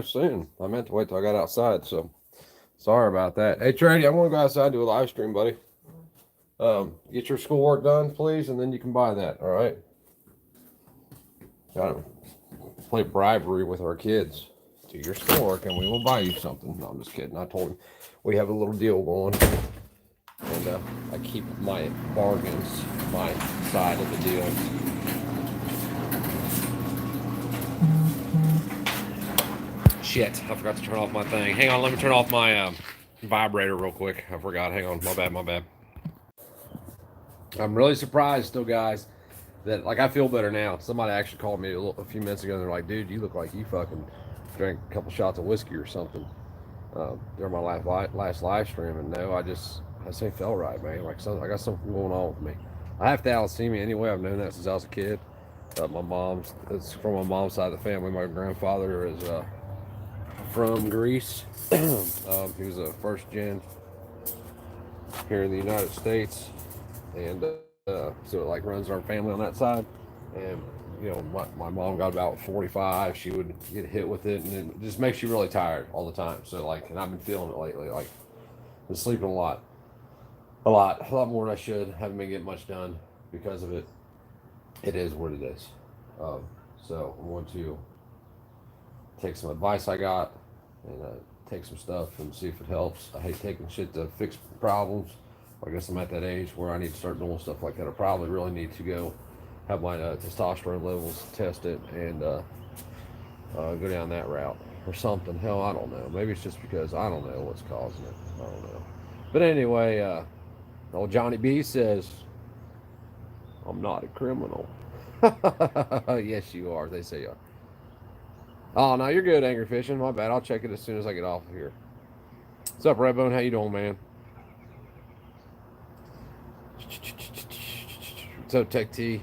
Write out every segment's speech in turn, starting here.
soon. I meant to wait till I got outside, so sorry about that. Hey, Trady, I'm gonna go outside and do a live stream, buddy. Get your schoolwork done, please, and then you can buy that. All right. Got to play bribery with our kids. Do your schoolwork, and we will buy you something. No, I'm just kidding. I told him we have a little deal going, and I keep my bargains, my side of the deal. Shit, I forgot to turn off my thing. Hang on, let me turn off my vibrator real quick. I forgot. Hang on. My bad, my bad. I'm really surprised still, guys, that, like, I feel better now. Somebody actually called me a few minutes ago, and they're like, dude, you look like you fucking drank a couple shots of whiskey or something during my last live stream. And no, I just ain't felt right, man. Like, I got something going on with me. I have thalassemia anyway. I've known that since I was a kid. It's from my mom's side of the family. My grandfather is from Greece. He was a first gen here in the United States, and so it like runs our family on that side. And my mom got about 45. She would get hit with it, and it just makes you really tired all the time. So like, and I've been feeling it lately. Like, been sleeping a lot more than I should. Haven't been getting much done because of it. It is what it is. So I'm going to take some advice I got and take some stuff and see if it helps. I hate taking shit to fix problems. I guess I'm at that age where I need to start doing stuff like that. I probably really need to go have my testosterone levels tested and go down that route or something. Hell, I don't know. Maybe it's just because I don't know what's causing it. I don't know. But anyway, old Johnny B says, I'm not a criminal. Yes, you are. They say you are. Oh, no, you're good, Angry Fishing. My bad. I'll check it as soon as I get off of here. What's up, Redbone? How you doing, man? What's up, Tech T?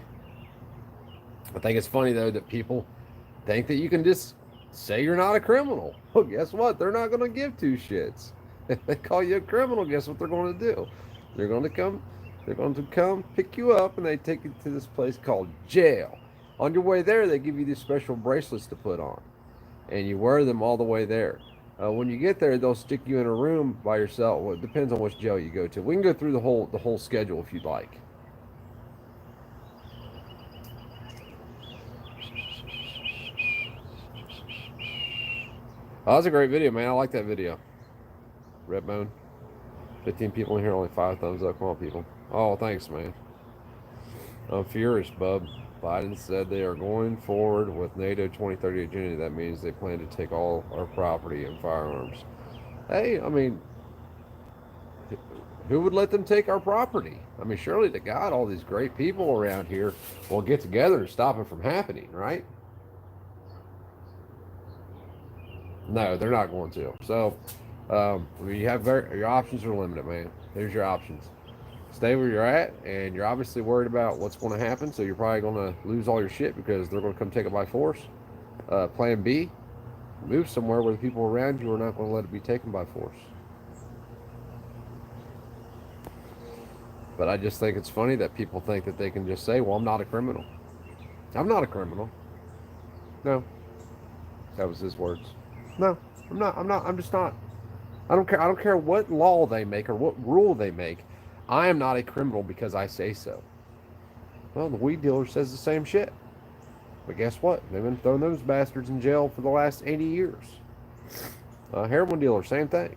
I think it's funny, though, that people think that you can just say you're not a criminal. Well, guess what? They're not going to give two shits. If they call you a criminal, guess what they're going to do? They're going to come pick you up, and they take you to this place called jail. On your way there, they give you these special bracelets to put on, and you wear them all the way there. When you get there, they'll stick you in a room by yourself. Well, it depends on which jail you go to. We can go through the whole schedule if you'd like. Oh, that's a great video, man. I like that video. Redbone. 15 people in here, only 5 thumbs up. Come on, people. Oh, thanks, man. I'm furious, bub. Biden said they are going forward with NATO 2030 agenda. That means they plan to take all our property and firearms. Hey, I mean, who would let them take our property? I mean, surely to God, all these great people around here will get together to stop it from happening, right? No, they're not going to. So, you have your options are limited, man. Here's your options. Stay where you're at, and you're obviously worried about what's going to happen, so you're probably going to lose all your shit because they're going to come take it by force. Plan B, move somewhere where the people around you are not going to let it be taken by force. But I just think it's funny that people think that they can just say, well, I'm not a criminal. I'm not a criminal. No. That was his words. No, I'm not. I'm just not. I don't care. I don't care what law they make or what rule they make. I am not a criminal because I say so. Well, the weed dealer says the same shit. But guess what? They've been throwing those bastards in jail for the last 80 years. Heroin dealer, same thing.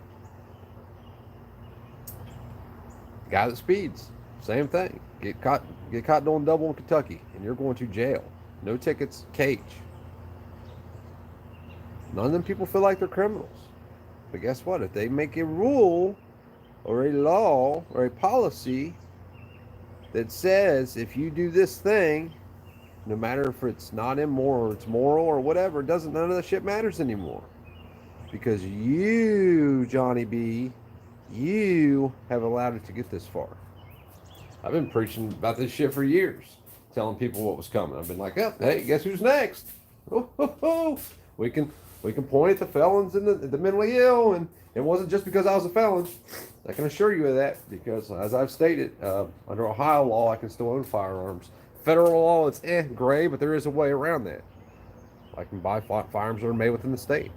Guy that speeds, same thing. Get caught doing double in Kentucky, and you're going to jail. No tickets, cage. None of them people feel like they're criminals. But guess what? If they make a rule or a law or a policy that says if you do this thing, no matter if it's not immoral or it's moral or whatever, none of that shit matters anymore. Because you, Johnny B, you have allowed it to get this far. I've been preaching about this shit for years, telling people what was coming. I've been like, oh, hey, guess who's next? Oh. We can point at the felons and the mentally ill, and it wasn't just because I was a felon. I can assure you of that, because as I've stated, under Ohio law, I can still own firearms. Federal law, it's gray, but there is a way around that. I can buy firearms that are made within the state.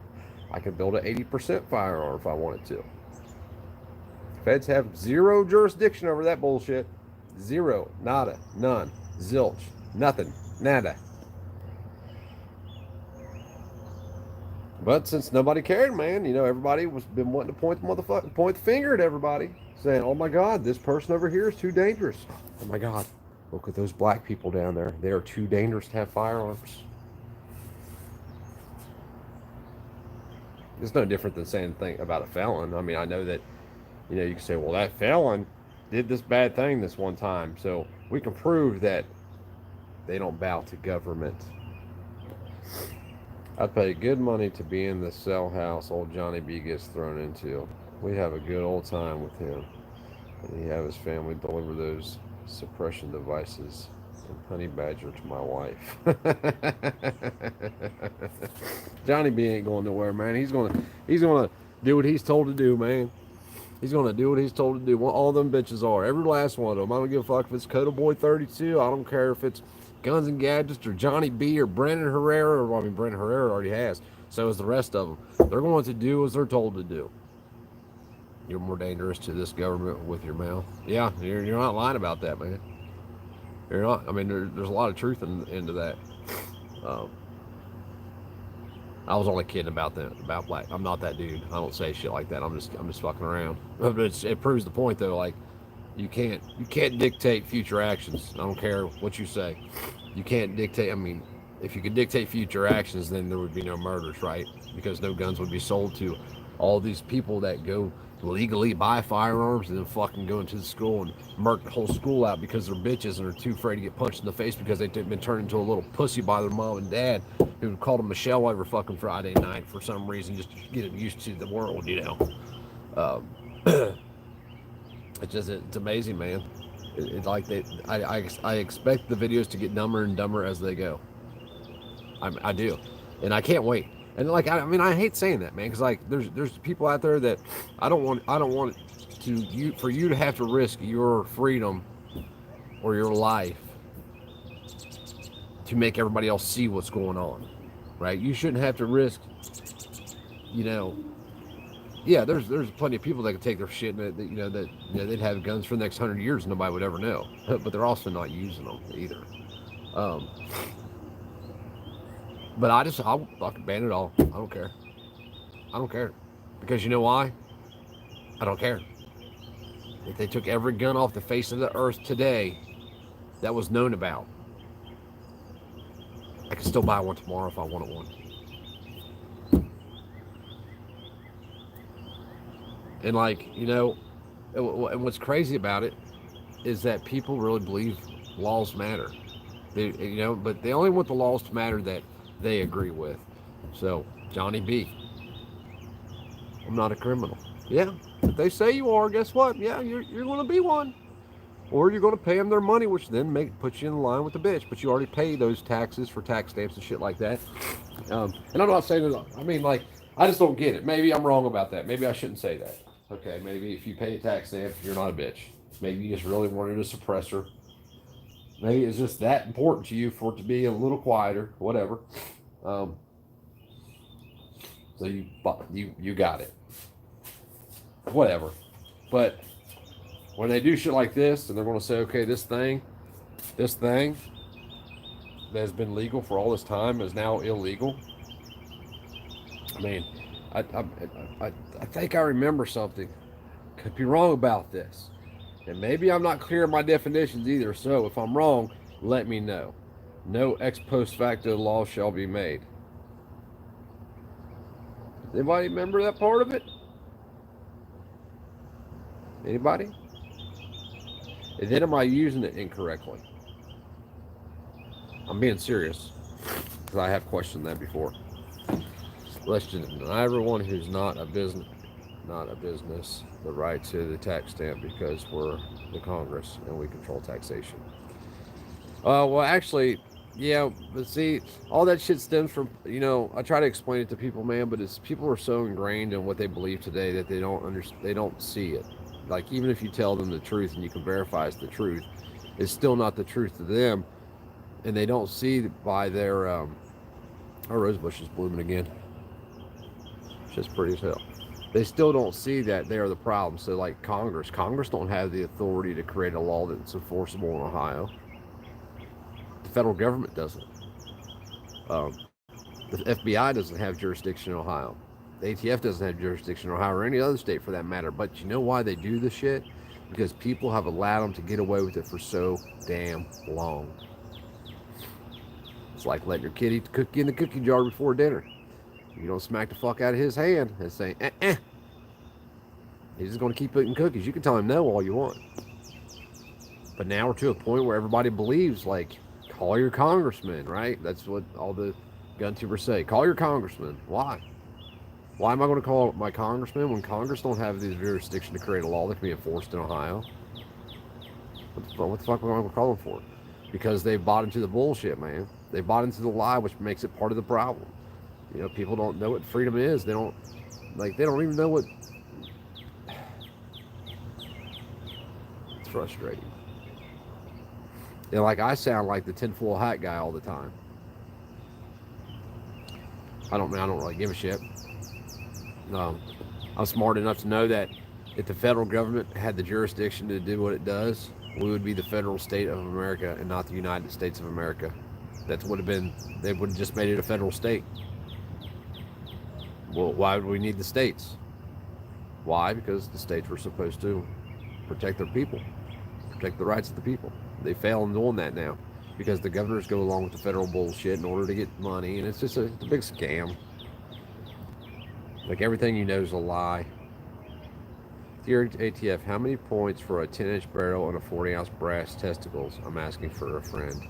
I can build an 80% firearm if I wanted to. Feds have zero jurisdiction over that bullshit. Zero, nada, none, zilch, nothing, nada. But since nobody cared, man, everybody was been wanting to point the finger at everybody, saying, "Oh my God, this person over here is too dangerous. Oh my God, look at those black people down there. They are too dangerous to have firearms." It's no different than saying thing about a felon. I mean, I know that, you can say, "Well, that felon did this bad thing this one time, so we can prove that they don't bow to government." I'd pay good money to be in the cell house old Johnny B gets thrown into. We'd have a good old time with him. And he'd have his family deliver those suppression devices and honey badger to my wife. Johnny B ain't going nowhere, man. He's gonna do what he's told to do, man. He's gonna do what he's told to do. All them bitches are. Every last one of them. I don't give a fuck if it's Coda Boy 32. I don't care if it's Guns and Gadgets or Johnny B or Brandon Herrera. Or, I mean, Brandon Herrera already has. So is the rest of them. They're going to do as they're told to do. You're more dangerous to this government with your mouth. Yeah, you're not lying about that, man. You're not. I mean, there's a lot of truth into that. I was only kidding about black. I'm not that dude. I don't say shit like that. I'm just fucking around. But it proves the point though. Like, you can't dictate future actions. I don't care what you say. You can't dictate. I mean, if you could dictate future actions, then there would be no murders, right? Because no guns would be sold to all these people that go legally buy firearms and then fucking go into the school and murk the whole school out because they're bitches and are too afraid to get punched in the face because they've been turned into a little pussy by their mom and dad who called them Michelle every fucking Friday night for some reason, just to get them used to the world, It's amazing, man. I expect the videos to get dumber and dumber as they go. I do, and I can't wait. And I hate saying that, man, because there's people out there that I don't want for you to have to risk your freedom or your life to make everybody else see what's going on, right? You shouldn't have to risk, Yeah, there's plenty of people that can take their shit and they'd have guns for the next 100 years and nobody would ever know, but they're also not using them either. But I'll fucking ban it all. I don't care. I don't care. Because you know why? I don't care. If they took every gun off the face of the earth today that was known about, I could still buy one tomorrow if I wanted one. And and what's crazy about it is that people really believe laws matter. But they only want the laws to matter that they agree with. So, Johnny B, I'm not a criminal. Yeah, if they say you are, guess what? Yeah, you're going to be one. Or you're going to pay them their money, which then puts you in line with the bitch. But you already pay those taxes for tax stamps and shit like that. And I'm not saying that. I mean, I just don't get it. Maybe I'm wrong about that. Maybe I shouldn't say that. Okay, maybe if you pay a tax stamp, you're not a bitch. Maybe you just really wanted a suppressor. Maybe it's just that important to you for it to be a little quieter, whatever. So you got it. Whatever. But when they do shit like this, and they're going to say, okay, this thing that has been legal for all this time is now illegal. I mean, I think I remember something. Could be wrong about this. And maybe I'm not clear on my definitions either, so if I'm wrong, let me know. No ex post facto law shall be made. Anybody remember that part of it? Anybody? And then am I using it incorrectly? I'm being serious, because I have questioned that before. Let's deny everyone who's not a business the right to the tax stamp because we're the Congress and we control taxation. Well, actually, yeah, but see, all that shit stems from, I try to explain it to people, man, but it's people are so ingrained in what they believe today that they don't see it. Like, even if you tell them the truth and you can verify it's the truth, it's still not the truth to them, and they don't see by their, our rose bush is blooming again. Just pretty as hell. They still don't see that they are the problem. So, like Congress don't have the authority to create a law that's enforceable in Ohio. The federal government doesn't. Um, the FBI doesn't have jurisdiction in Ohio. The ATF doesn't have jurisdiction in Ohio or any other state for that matter. But you know why they do this shit? Because people have allowed them to get away with it for so damn long. It's like letting your kid eat the cookie in the cookie jar before dinner. You don't smack the fuck out of his hand and say, He's just going to keep eating cookies. You can tell him no all you want. But now we're to a point where everybody believes, like, call your congressman, right? That's what all the gun tubers say. Call your congressman. Why? Why am I going to call my congressman when Congress don't have the jurisdiction to create a law that can be enforced in Ohio? What the fuck am I going to call them for? Because they bought into the bullshit, man. They bought into the lie, which makes it part of the problem. You know, people don't know what freedom is. They don't even know what. It's frustrating. You know, like I sound like the tinfoil hat guy all the time. I don't really give a shit. I'm smart enough to know that if the federal government had the jurisdiction to do what it does, we would be the federal state of America and not the United States of America. That would have been, they would have just made it a federal state. Well, why would we need the states? Why? Because the states were supposed to protect their people, protect the rights of the people. They fail in doing that now because the governors go along with the federal bullshit in order to get money, and it's just it's a big scam. Like everything you know is a lie. Dear ATF, how many points for a 10-inch barrel and a 40-ounce brass testicles? I'm asking for a friend.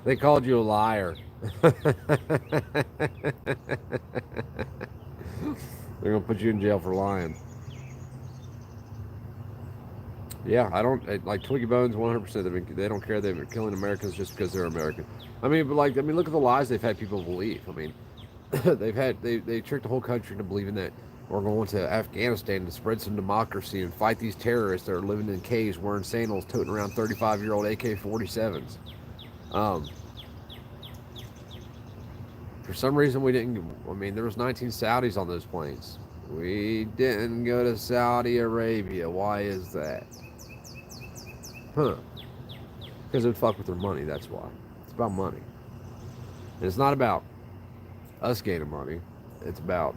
They called you a liar. They're gonna put you in jail for lying. Yeah, I don't like Twiggy Bones 100%. They don't care. They've been killing Americans just because they're American. Look at the lies they've had people believe. I mean, they tricked the whole country into believing that we're going to Afghanistan to spread some democracy and fight these terrorists that are living in caves wearing sandals, toting around 35-year-old AK-47s. For some reason we didn't. I mean, there was 19 Saudis on those planes. We didn't go to Saudi Arabia. Why is that? Huh? Because it would fuck with their money. That's why. It's about money. And it's not about us gaining money. It's about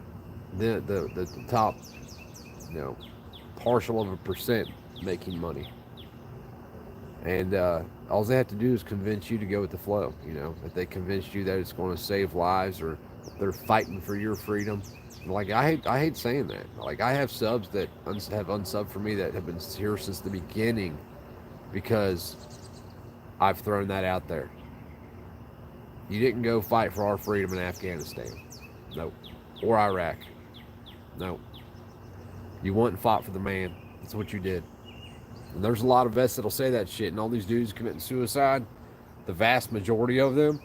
the top, partial of a percent making money. And all they have to do is convince you to go with the flow. If they convince you that it's going to save lives or they're fighting for your freedom. Like I hate saying that. Like I have subs that have unsubbed for me that have been here since the beginning because I've thrown that out there. You didn't go fight for our freedom in Afghanistan. Nope. Or Iraq. Nope. You went and fought for the man. That's what you did. And there's a lot of vets that'll say that shit, and all these dudes committing suicide, the vast majority of them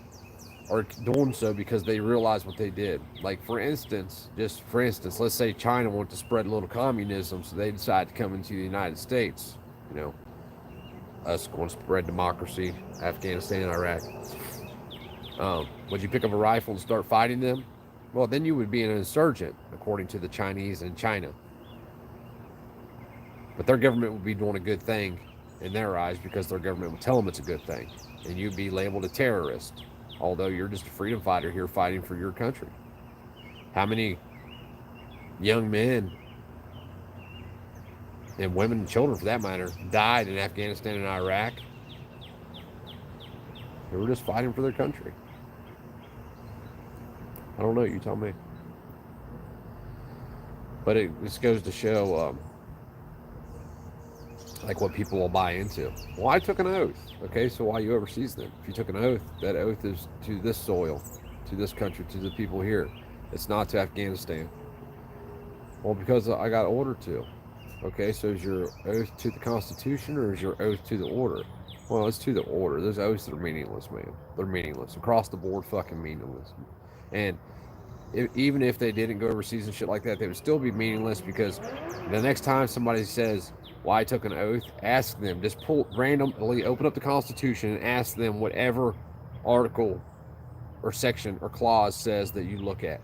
are doing so because they realize what they did. Like for instance, let's say China wanted to spread a little communism, so they decide to come into the United States. Us going to spread democracy, Afghanistan, Iraq. Would you pick up a rifle and start fighting them? Well, then you would be an insurgent, according to the Chinese in China. But their government would be doing a good thing in their eyes because their government would tell them it's a good thing. And you'd be labeled a terrorist, although you're just a freedom fighter here fighting for your country. How many young men and women and children, for that matter, died in Afghanistan and Iraq? They were just fighting for their country. I don't know, you tell me. But this goes to show like what people will buy into. Well, I took an oath. Okay, so why are you overseas then? If you took an oath, that oath is to this soil, to this country, to the people here. It's not to Afghanistan. Well, because I got ordered to. Okay, so is your oath to the Constitution or is your oath to the order? Well, it's to the order. Those oaths are meaningless, man. They're meaningless. Across the board, fucking meaningless. And even if they didn't go overseas and shit like that, they would still be meaningless because the next time somebody says, well, I took an oath, ask them. Just randomly open up the Constitution and ask them whatever article or section or clause says that you look at.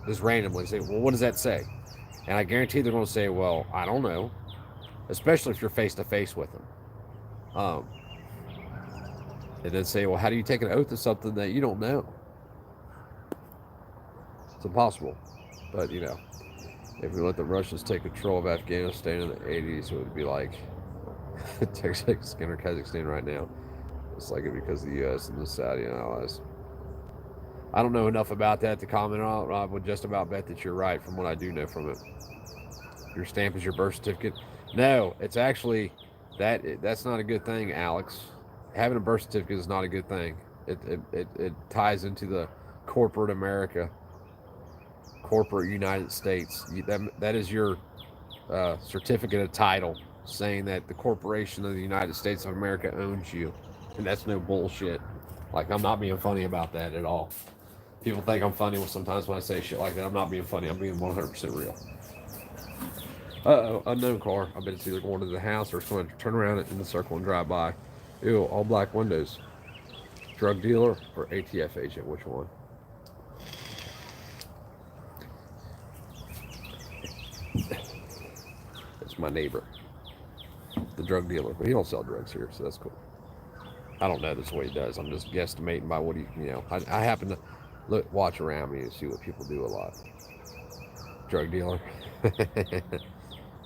Just randomly say, well, what does that say? And I guarantee they're going to say, well, I don't know. Especially if you're face to face with them. Um, and then say, well, how do you take an oath of something that you don't know? It's impossible. But, you know, if we let the Russians take control of Afghanistan in the 80s, it would be like Tajikistan or Kazakhstan right now. It's like it because of the U.S. and the Saudi allies. I don't know enough about that to comment on. I would just about bet that you're right from what I do know from it. Your stamp is your birth certificate. No, it's actually that's not a good thing, Alex. Having a birth certificate is not a good thing. It ties into the corporate America, corporate United States. That is your certificate of title saying that the corporation of the United States of America owns you, and that's no bullshit. Like, I'm not being funny about that at all. People think I'm funny sometimes when I say shit like that. I'm not being funny. I'm being 100% real. Uh-oh, unknown car. I bet it's either going to the house or it's going to turn around in the circle and drive by. Ew, all black windows. Drug dealer or ATF agent? Which one? It's my neighbor, the drug dealer. But he don't sell drugs here, so that's cool. I don't know that's what he does. I'm just guesstimating by what he, you know. I happen to watch around me and see what people do a lot. Drug dealer.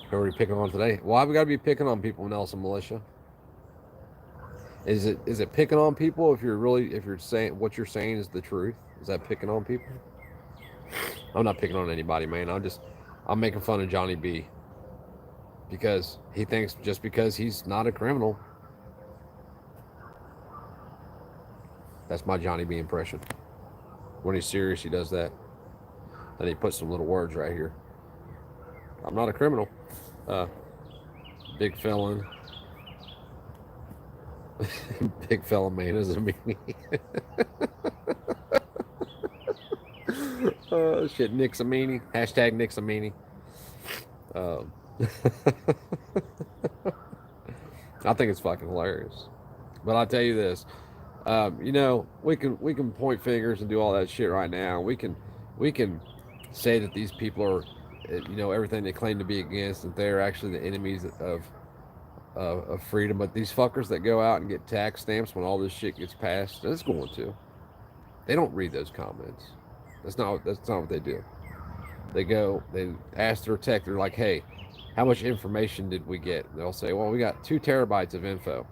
Who are we picking on today? Why we got to be picking on people, Nelson Militia? Is it picking on people if you're saying what you're saying is the truth? Is that picking on people? I'm not picking on anybody, man. I'm making fun of Johnny B. Because he thinks just because he's not a criminal. That's my Johnny B impression. When he's serious, he does that. Then he puts some little words right here. I'm not a criminal. Big felon. Big felon man is a meanie. Oh shit, Nick's a meanie. Hashtag Nick's a meanie. I think it's fucking hilarious. But I'll tell you this. You know, we can point fingers and do all that shit right now. We can say that these people are, you know, everything they claim to be against, that they're actually the enemies of freedom. But these fuckers that go out and get tax stamps when all this shit gets passed, that's going to. They don't read those comments. That's not what they do. They ask their tech. They're like, hey, how much information did we get? And they'll say, well, we got 2 terabytes of info.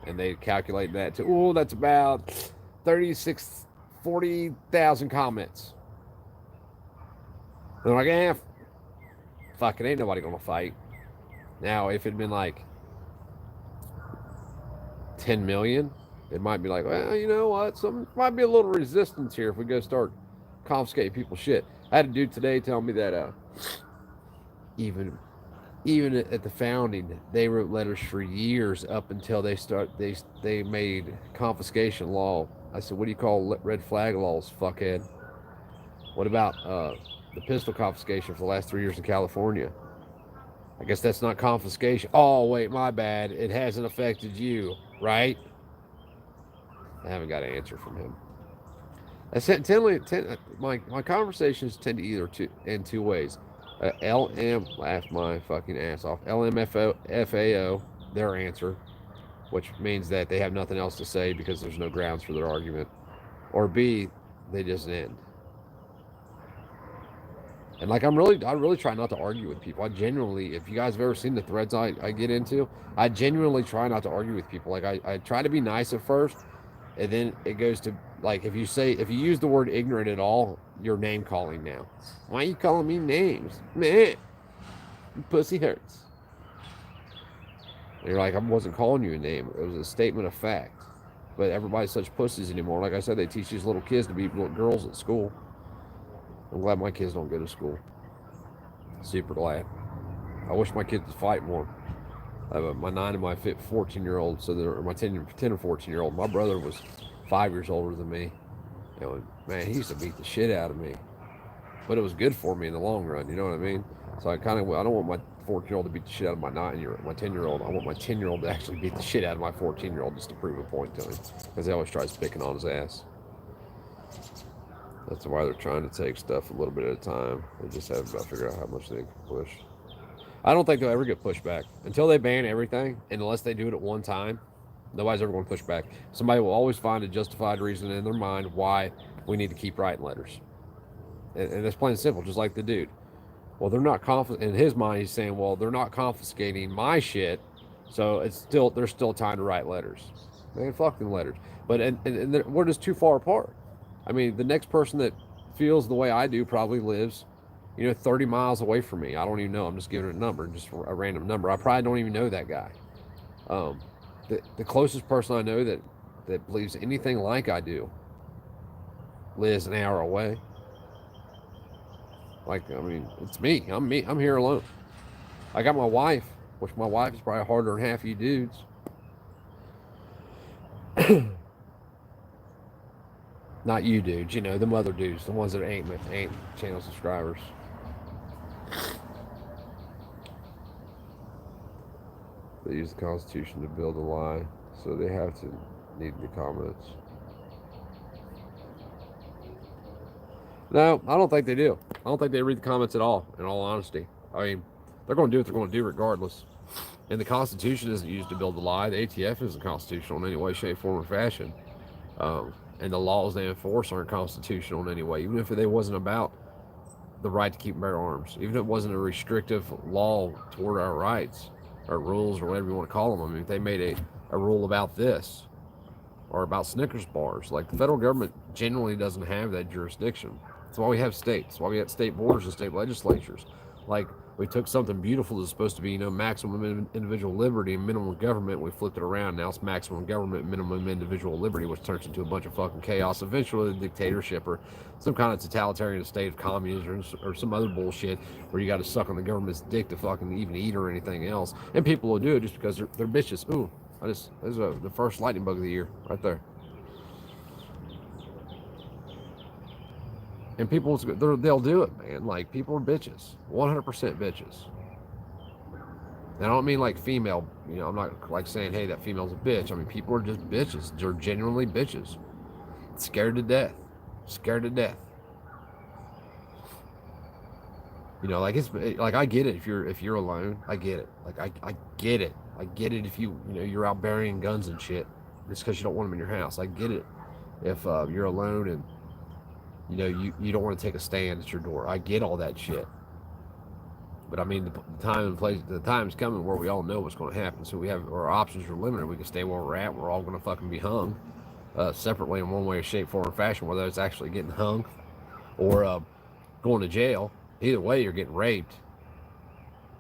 And they calculate that to, oh, that's about 40,000 comments. They're like, fuck it, ain't nobody gonna fight. Now, if it'd been like 10 million, it might be like, well, you know what? Might be a little resistance here if we go start confiscating people's shit. I had a dude today tell me that even at the founding, they wrote letters for years up until they made confiscation law. I said, what do you call red flag laws, fuckhead? What about the pistol confiscation for the last 3 years in California? I guess that's not confiscation. Oh, wait, my bad. It hasn't affected you, right? I haven't got an answer from him. My conversations tend to either in 2 ways. Laugh my fucking ass off. LMFAO, their answer, which means that they have nothing else to say because there's no grounds for their argument. Or B, they just end. And like I really try not to argue with people. I genuinely, if you guys have ever seen the threads I get into, I genuinely try not to argue with people. Like I try to be nice at first, and then it goes to, like, if you use the word ignorant at all, you're name calling now. Why are you calling me names? Man, pussy hurts. And you're like, I wasn't calling you a name. It was a statement of fact. But everybody's such pussies anymore. Like I said, they teach these little kids to be little girls at school. I'm glad my kids don't go to school. Super glad. I wish my kids would fight more. My 9 and my 14-year-old, so they're my 10 and 14-year-old. My brother was 5 years older than me. You know, man, he used to beat the shit out of me. But it was good for me in the long run, you know what I mean? So I don't want my 14-year-old to beat the shit out of my 9-year-old, my 10-year-old. I want my 10-year-old to actually beat the shit out of my 14-year-old just to prove a point to him. Because he always tries picking on his ass. That's why they're trying to take stuff a little bit at a time. They just haven't got to figure out how much they can push. I don't think they'll ever get pushed back until they ban everything, and unless they do it at one time, nobody's ever going to push back. Somebody will always find a justified reason in their mind why we need to keep writing letters, and it's plain and simple, just like the dude. Well, they're not in his mind. He's saying, well, they're not confiscating my shit, so there's still time to write letters. Man, fuck them letters. But and we're just too far apart. I mean, the next person that feels the way I do probably lives, 30 miles away from me. I don't even know. I'm just giving a number, just a random number. I probably don't even know that guy. The closest person I know that believes anything like I do lives an hour away. Like, I mean, it's me. I'm me. I'm here alone. I got my wife, which my wife is probably harder than half of you dudes. Not you dudes, them other dudes, the ones that ain't channel subscribers. They use the Constitution to build a lie, so they have to need the comments. No, I don't think they do. I don't think they read the comments at all, in all honesty. I mean, they're going to do what they're going to do regardless. And the Constitution isn't used to build a lie. The ATF isn't constitutional in any way, shape, form, or fashion. And the laws they enforce aren't constitutional in any way, even if they wasn't about the right to keep and bear arms, even if it wasn't a restrictive law toward our rights or rules or whatever you want to call them. I mean, if they made a rule about this or about Snickers bars, like the federal government generally doesn't have that jurisdiction. That's why we have states. That's why we have state boards and state legislatures. Like, we took something beautiful that's supposed to be, maximum individual liberty and minimum government. We flipped it around. Now it's maximum government, minimum individual liberty, which turns into a bunch of fucking chaos. Eventually, a dictatorship or some kind of totalitarian state of communism or some other bullshit where you got to suck on the government's dick to fucking even eat or anything else. And people will do it just because they're bitches. Ooh, this is the first lightning bug of the year right there. And people, they'll do it, man. Like, people are bitches. 100% bitches. And I don't mean like female, I'm not like saying, hey, that female's a bitch. I mean, people are just bitches. They're genuinely bitches. Scared to death. Scared to death. Like, it's like, I get it if you're alone. I get it. Like, I get it. I get it if you're out burying guns and shit just because you don't want them in your house. I get it if you're alone and you don't want to take a stand at your door. I get all that shit. But I mean, the time and place, the time's coming where we all know what's going to happen. So our options are limited. We can stay where we're at. We're all going to fucking be hung separately in one way, shape, form, or fashion, whether it's actually getting hung or going to jail. Either way, you're getting raped.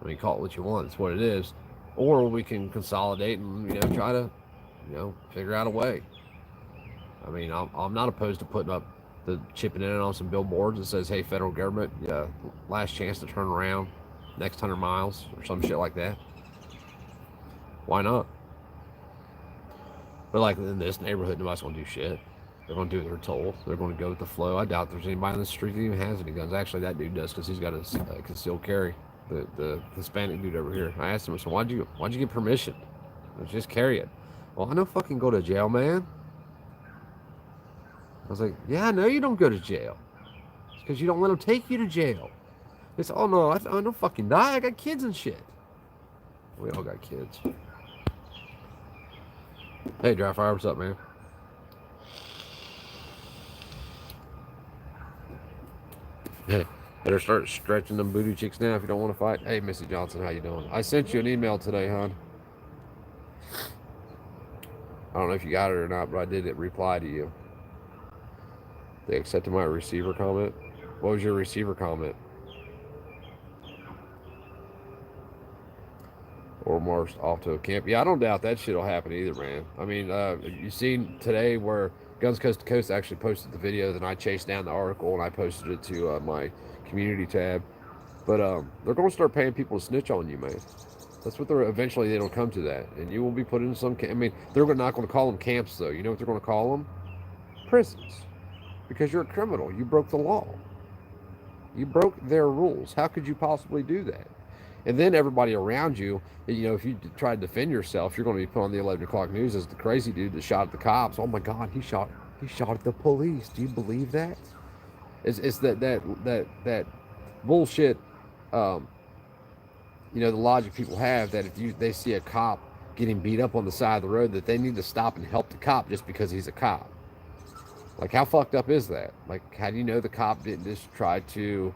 I mean, call it what you want. It's what it is. Or we can consolidate and, try to, figure out a way. I mean, I'm not opposed to putting up chipping in on some billboards that says, hey, federal government, last chance to turn around, next 100 miles or some shit like that. Why not? But like in this neighborhood, nobody's going to do shit. They're going to do what they're told. They're going to go with the flow. I doubt there's anybody in the street that even has any guns. Actually, that dude does because he's got a concealed carry. The Hispanic dude over here. I asked him, so why'd you get permission? Let's just carry it. Well, I don't fucking go to jail, man. I was like, yeah, I know you don't go to jail. It's because you don't let them take you to jail. It's, oh no, I don't fucking die. I got kids and shit. We all got kids. Hey, Dry Fire, what's up, man? Hey, better start stretching them booty cheeks now if you don't want to fight. Hey, Missy Johnson, how you doing? I sent you an email today, hon. I don't know if you got it or not, but I did reply to you. They accepted my receiver comment. What was your receiver comment? Or marched off to a camp. Yeah, I don't doubt that shit will happen either, man. I mean, you seen today where Guns Coast to Coast actually posted the video, then I chased down the article and I posted it to my community tab. But they're going to start paying people to snitch on you, man. That's what eventually it'll come to that. And you will be put in some, I mean, they're not going to call them camps, though. You know what they're going to call them? Prisons. Because you're a criminal. You broke the law. You broke their rules. How could you possibly do that? And then everybody around you, if you try to defend yourself, you're going to be put on the 11 o'clock news as the crazy dude that shot at the cops. Oh my God, he shot at the police. Do you believe that? It's that bullshit. Um, the logic people have that if they see a cop getting beat up on the side of the road, that they need to stop and help the cop just because he's a cop. Like, how fucked up is that? Like, how do you know the cop didn't just try to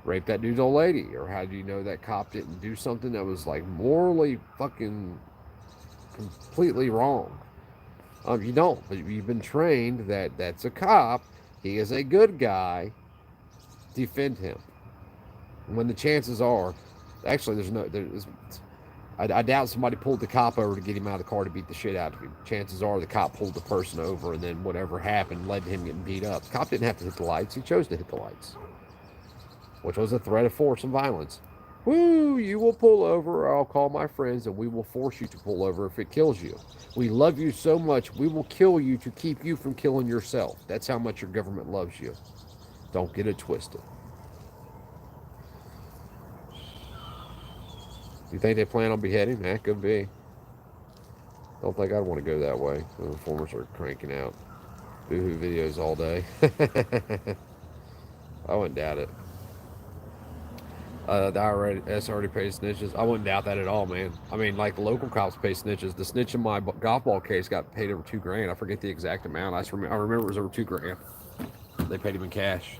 rape that dude's old lady? Or how do you know that cop didn't do something that was, like, morally fucking completely wrong? You don't. But you've been trained that that's a cop. He is a good guy. Defend him. When the chances are, actually, I doubt somebody pulled the cop over to get him out of the car to beat the shit out of him. Chances are the cop pulled the person over, and then whatever happened led to him getting beat up. The cop didn't have to hit the lights. He chose to hit the lights, which was a threat of force and violence. Woo, you will pull over, or I'll call my friends, and we will force you to pull over if it kills you. We love you so much, we will kill you to keep you from killing yourself. That's how much your government loves you. Don't get it twisted. You think they plan on beheading? That could be. Don't think I'd want to go that way. The reformers are cranking out boohoo videos all day. I wouldn't doubt it. The IRS already pays snitches. I wouldn't doubt that at all, man. I mean, like, the local cops pay snitches. The snitch in my golf ball case got paid over $2,000. I forget the exact amount. I remember it was over $2,000. They paid him in cash.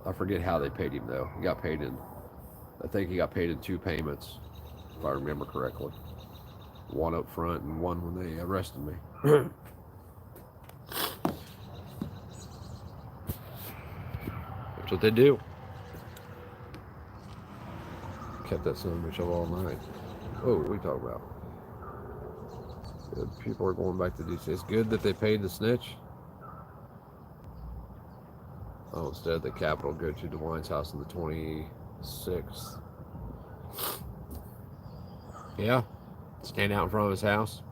I forget how they paid him though. He got paid in. I think he got paid in 2 payments, if I remember correctly. One up front and one when they arrested me. That's what they do. Kept that son of a bitch up all night. Oh, what are we talking about? Good. People are going back to DC. It's good that they paid the snitch. Oh, instead the Capitol go to DeWine's house on the 26th. Yeah, stand out in front of his house.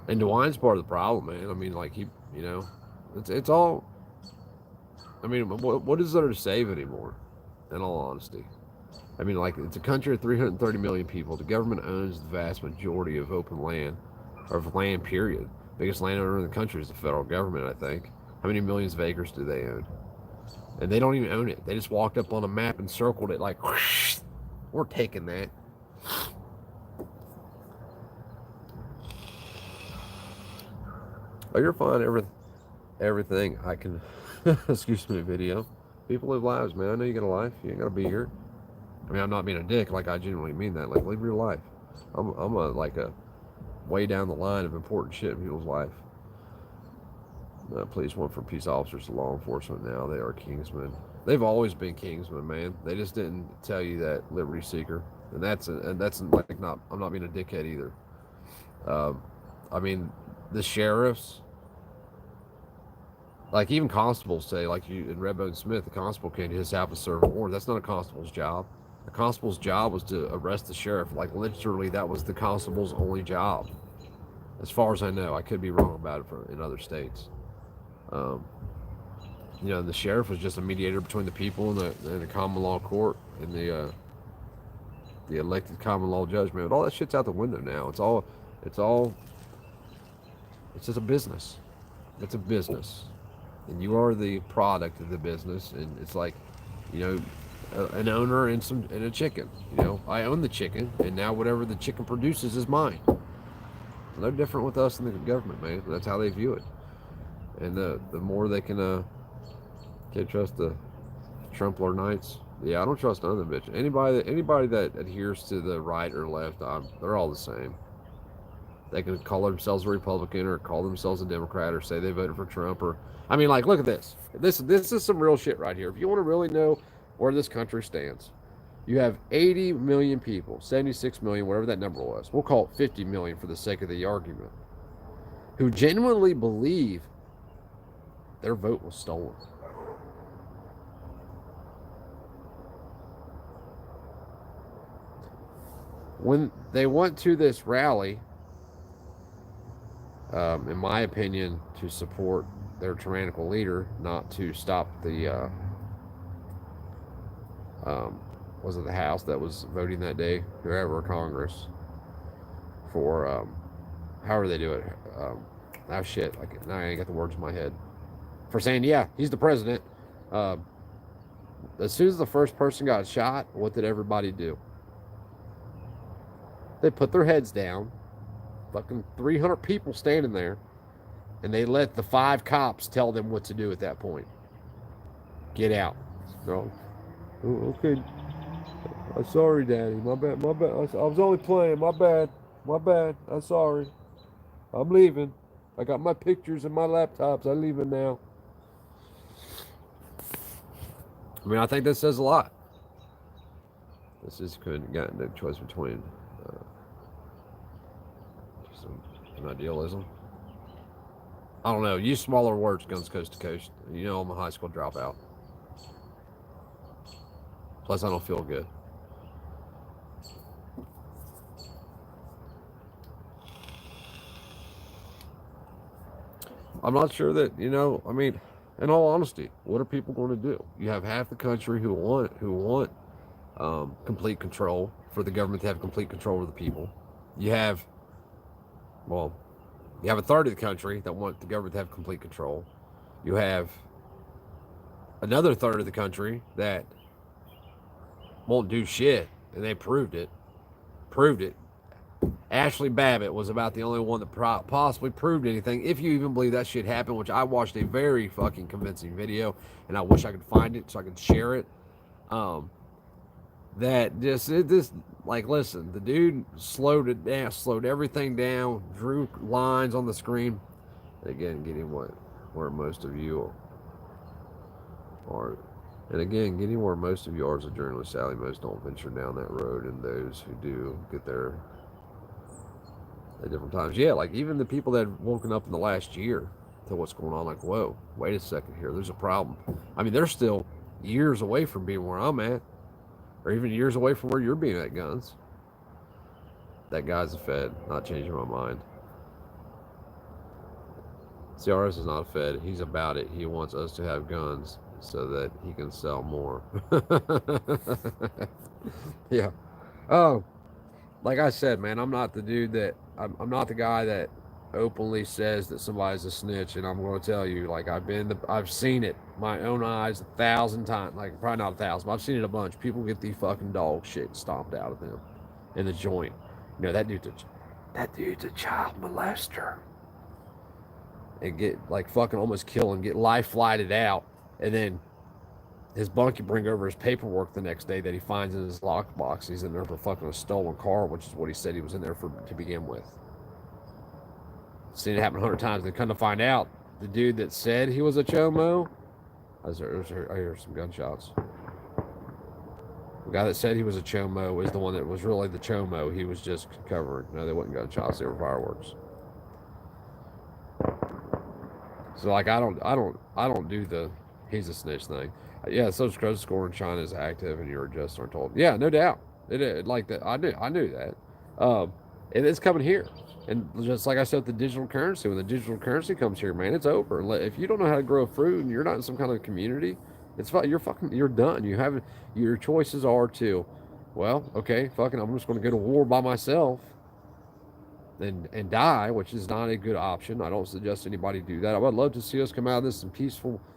And DeWine's part of the problem, man. I mean, like, it's all. I mean, what is there to save anymore? In all honesty, I mean, like, it's a country of 330 million people. The government owns the vast majority of open land, or of land. Period. Biggest landowner in the country is the federal government, I think. How many millions of acres do they own? And they don't even own it. They just walked up on a map and circled it like, whoosh, we're taking that. Oh, you're fine. Everything I can, excuse me, video. People live lives, man. I know you got a life. You ain't got to be here. I mean, I'm not being a dick. Like, I genuinely mean that. Like, live your life. I'm a way down the line of important shit in people's life. Police went from peace officers to law enforcement. Now they are kingsmen. They've always been kingsmen, man. They just didn't tell you that, liberty seeker. And that's like, not. I'm not being a dickhead either. I mean, the sheriffs, like, even constables say, like, you in Redbone Smith, the constable came to his house to serve a warrant. That's not a constable's job. The constable's job was to arrest the sheriff. Like, literally, that was the constable's only job, as far as I know. I could be wrong about it in other states. The sheriff was just a mediator between the people and the common law court and the elected common law judgment. But all that shit's out the window now. It's just a business. It's a business, and you are the product of the business. And it's like, an owner and a chicken. I own the chicken, and now whatever the chicken produces is mine. No different with us and the government, man. That's how they view it. And the more they can, can't trust the Trumpler Knights. Yeah, I don't trust none of them, bitch. Anybody that adheres to the right or left, they're all the same. They can call themselves a Republican or call themselves a Democrat or say they voted for Trump. Or, I mean, like, look at this. This is some real shit right here. If you want to really know where this country stands, you have 80 million people, 76 million, whatever that number was. We'll call it 50 million for the sake of the argument, who genuinely believe their vote was stolen. When they went to this rally, in my opinion, to support their tyrannical leader, not to stop the, was it the House that was voting that day, whoever, Congress, for, however they do it, Oh shit! Like now I ain't got the words in my head for saying yeah, he's the president. Uh, as soon as the first person got shot, what did everybody do? They put their heads down. Fucking 300 people standing there, and they let the 5 cops tell them what to do at that point. Get out. No. Oh, okay. I'm sorry, Daddy. My bad. My bad. I was only playing. My bad. My bad. I'm sorry. I'm leaving. I got my pictures and my laptops. I'm leaving now. I mean, I think that says a lot. This is couldn't got no choice between uh, just an idealism. I don't know. Use smaller words, guns coast to coast. You know, I'm a high school dropout. Plus, I don't feel good. I'm not sure that, I mean, in all honesty, what are people going to do? You have half the country who want complete control, for the government to have complete control over the people. You have, well, you have a third of the country that want the government to have complete control. You have another third of the country that won't do shit, and they proved it. Proved it. Ashley Babbitt was about the only one that possibly proved anything, if you even believe that shit happened, which I watched a very fucking convincing video, and I wish I could find it so I could share it. Um, that just like, listen, the dude slowed it down, slowed everything down, drew lines on the screen. Again, getting where most of you are, and again, getting where most of you are as a journalist, Sally. Most don't venture down that road, and those who do get there at different times. Yeah, like even the people that have woken up in the last year to what's going on, like, whoa, wait a second here, there's a problem. I mean, they're still years away from being where I'm at, or even years away from where you're being at, guns. That guy's a Fed, not changing my mind. CRS is not a Fed. He's about it. He wants us to have guns so that he can sell more. Yeah. Oh, like I said, man, I'm not the dude that I'm not the guy that openly says that somebody's a snitch, and I'm going to tell you, like, I've seen it my own eyes 1,000 times, like probably not 1,000, but I've seen it a bunch. People get the fucking dog shit stomped out of them in the joint. That dude's a child molester, and get like fucking almost kill him, get life flighted out, and then his bunkie bring over his paperwork the next day that he finds in his lockbox. He's in there for fucking a stolen car, which is what he said he was in there for to begin with. Seen it happen 100 times. Then come to find out, the dude that said he was a chomo, I hear some gunshots. The guy that said he was a chomo is the one that was really the chomo. He was just covering. No, they weren't gunshots. They were fireworks. So like I don't do the he's a snitch thing. Yeah, social credit score in China is active, and you're just aren't told. Yeah, no doubt. It like that. I knew that. And it's coming here, and just like I said, the digital currency. When the digital currency comes here, man, it's over. If you don't know how to grow food and you're not in some kind of community, you're done. Your choices are to, well, okay, fucking, I'm just going to go to war by myself and die, which is not a good option. I don't suggest anybody do that. I would love to see us come out of this in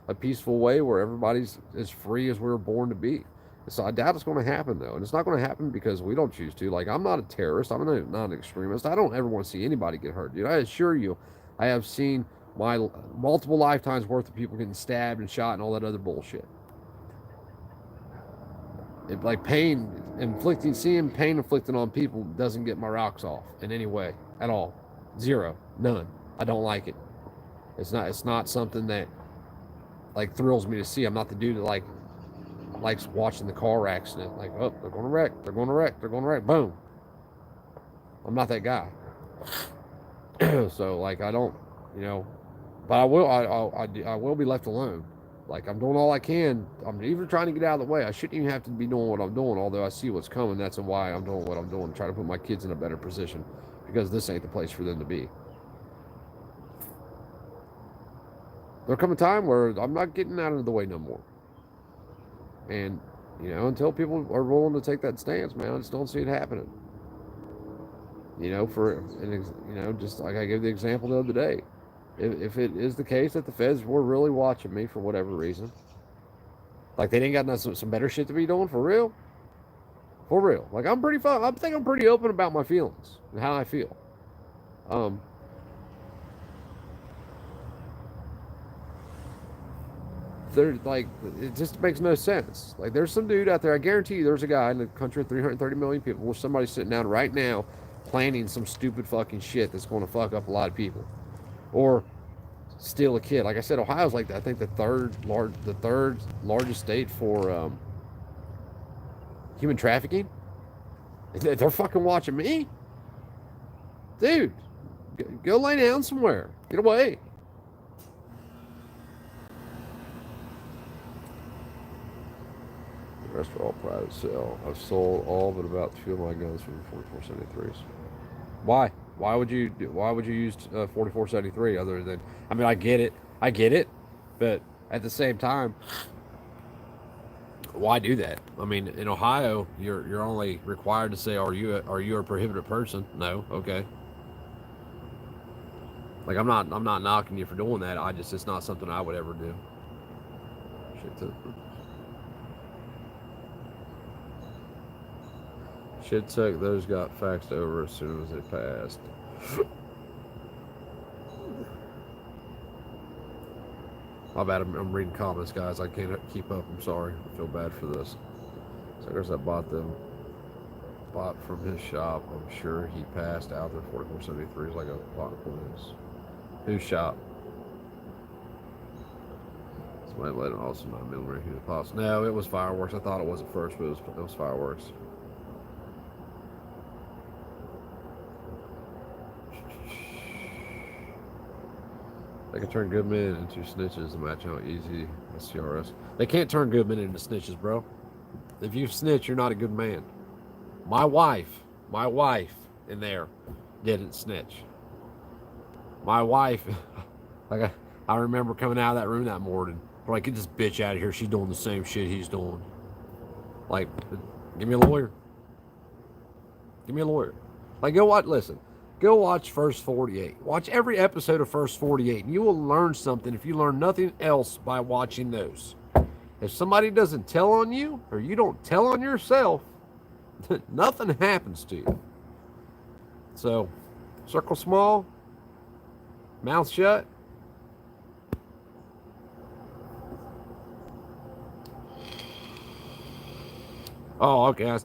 a peaceful way where everybody's as free as we were born to be. So I doubt it's going to happen, though, and it's not going to happen because we don't choose to. Like, I'm not a terrorist. I'm not an extremist. I don't ever want to see anybody get hurt, dude. I assure you, I have seen my multiple lifetimes worth of people getting stabbed and shot and all that other bullshit. Like seeing pain inflicted on people doesn't get my rocks off in any way at all. Zero, none. I don't like it. It's not something that like thrills me to see. I'm not the dude that likes watching the car accident. Like, oh, they're going to wreck. They're going to wreck. They're going to wreck. Boom. I'm not that guy. So like I don't, but I will be left alone. Like, I'm doing all I can. I'm even trying to get out of the way. I shouldn't even have to be doing what I'm doing, although I see what's coming. That's why I'm doing what I'm doing, trying to put my kids in a better position, because this ain't the place for them to be. There'll come a time where I'm not getting out of the way no more. And, until people are willing to take that stance, man, I just don't see it happening. Just like I gave the example the other day. if it is the case that the feds were really watching me for whatever reason, like they didn't got some better shit to be doing for real, for real. Like I'm pretty fun. I think I'm pretty open about my feelings and how I feel. Um, They're like, it just makes no sense. Like, there's some dude out there. I guarantee you, there's a guy in the country of 330 million people. Where somebody's sitting down right now, planning some stupid fucking shit that's going to fuck up a lot of people, or steal a kid. Like I said, Ohio's like, I think the third largest state for human trafficking. They're fucking watching me, dude. Go lay down somewhere. Get away. The rest are all private sale. I've sold all but about two of my guns from the 4473s. Why? Why would you use 4473 other than? I mean, I get it, but at the same time, why do that? I mean, in Ohio, you're only required to say, are you a prohibited person? No, okay. Like I'm not knocking you for doing that. It's not something I would ever do. Shit took those got faxed over as soon as they passed. My bad. I'm reading comments, guys. I can't keep up. I'm sorry. I feel bad for this. Suckers that bought from his shop. I'm sure he passed out their 4473s like a lot of police. Whose shop? Somebody let an also 9mm hit the pops. No, it was fireworks. I thought it was at first, but it was fireworks. They can turn good men into snitches and match how easy SCRS. They can't turn good men into snitches, bro. If you snitch, you're not a good man. My wife in there didn't snitch. My wife, like I remember coming out of that room that morning. Like, get this bitch out of here. She's doing the same shit he's doing. Like, give me a lawyer. Give me a lawyer. Like, go watch First 48. Watch every episode of First 48, and you will learn something if you learn nothing else by watching those. If somebody doesn't tell on you, or you don't tell on yourself, nothing happens to you. So, circle small, mouth shut. Oh, okay.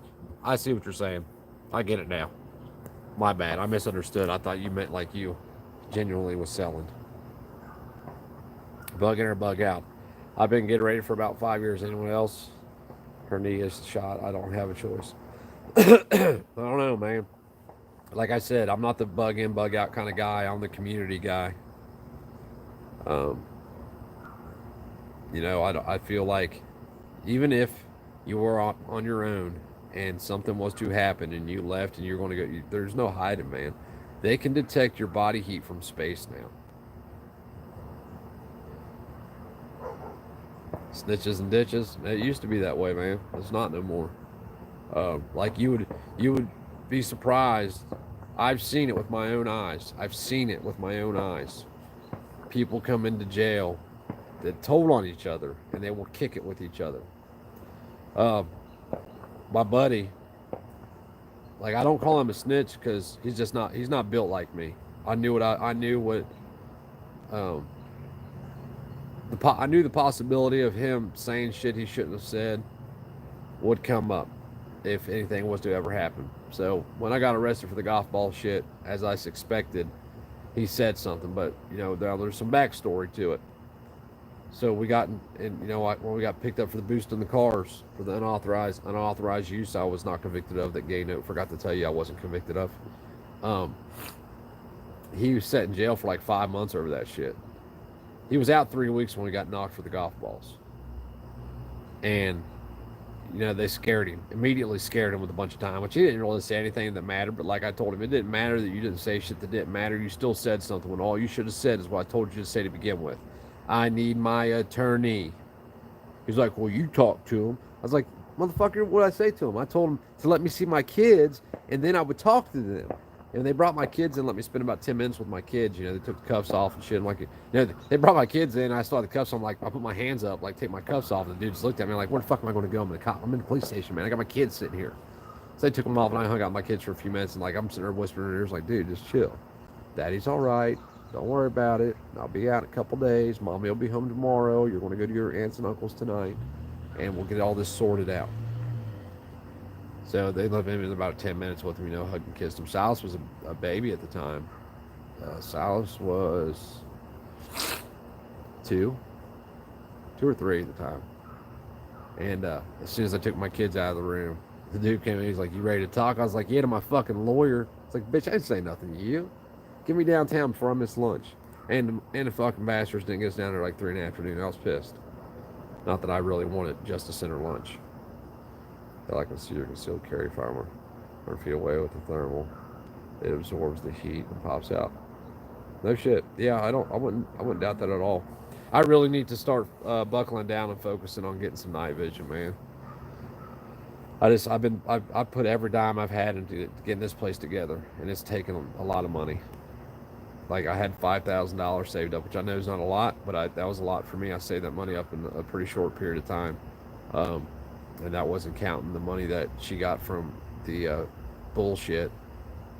I see what you're saying. I get it now. My bad. I misunderstood. I thought you meant like you genuinely was selling. Bug in or bug out. I've been getting ready for about 5 years. Anyone else? Her knee is shot. I don't have a choice. I don't know, man. Like I said, I'm not the bug in, bug out kind of guy. I'm the community guy. I feel like even if you were on your own and something was to happen and you left and you're going to go, there's no hiding, man. They can detect your body heat from space now. Snitches and ditches. It used to be that way, man. It's not no more. Like you would be surprised. I've seen it with my own eyes. People come into jail that told on each other and they will kick it with each other. My buddy, like I don't call him a snitch because he's not built like me. I knew the possibility of him saying shit he shouldn't have said would come up if anything was to ever happen. So when I got arrested for the golf ball shit, as I expected, he said something, but there's some backstory to it. So we got, and when we got picked up for the boost in the cars for the unauthorized use, I was not convicted of. That gay note forgot to tell you I wasn't convicted of. He was set in jail for like 5 months over that shit. He was out 3 weeks when we got knocked for the golf balls, and they immediately scared him with a bunch of time, which he didn't really say anything that mattered. But like I told him, it didn't matter that you didn't say shit that didn't matter. You still said something when all you should have said is what I told you to say to begin with. I need my attorney. He's like, well, you talk to him. I was like, motherfucker, what did I say to him? I told him to let me see my kids, and then I would talk to them. And they brought my kids in, let me spend about 10 minutes with my kids. You know, they took the cuffs off and shit. I'm like, you know, they brought my kids in. I saw the cuffs. I'm like, I put my hands up, like, take my cuffs off. And the dude just looked at me like, where the fuck am I going to go? I'm in the police station, man. I got my kids sitting here. So they took them off, and I hung out with my kids for a few minutes. And, like, I'm sitting there whispering in their ears, like, dude, just chill. Daddy's all right. Don't worry about it. I'll be out in a couple days. Mommy will be home tomorrow. You're going to go to your aunts and uncles tonight, and we'll get all this sorted out. So they lived in about 10 minutes with him, you know, hugged and kissed him. Silas was a baby at the time. Silas was two or three at the time. And as soon as I took my kids out of the room, the dude came in. He's like, "You ready to talk?" I was like, "Yeah, to my fucking lawyer." It's like, "Bitch, I didn't say nothing to you. Get me downtown before I miss lunch." And the fucking bastards didn't get us down there like 3 in the afternoon. I was pissed. Not that I really wanted just a center lunch. I like a concealed carry firearm 100 feet away with the thermal. It absorbs the heat and pops out. No shit. Yeah, I wouldn't doubt that at all. I really need to start buckling down and focusing on getting some night vision, man. I've put every dime I've had into getting this place together, and it's taken a lot of money. Like, I had $5,000 saved up, which I know is not a lot, but that was a lot for me. I saved that money up in a pretty short period of time. And that wasn't counting the money that she got from the bullshit.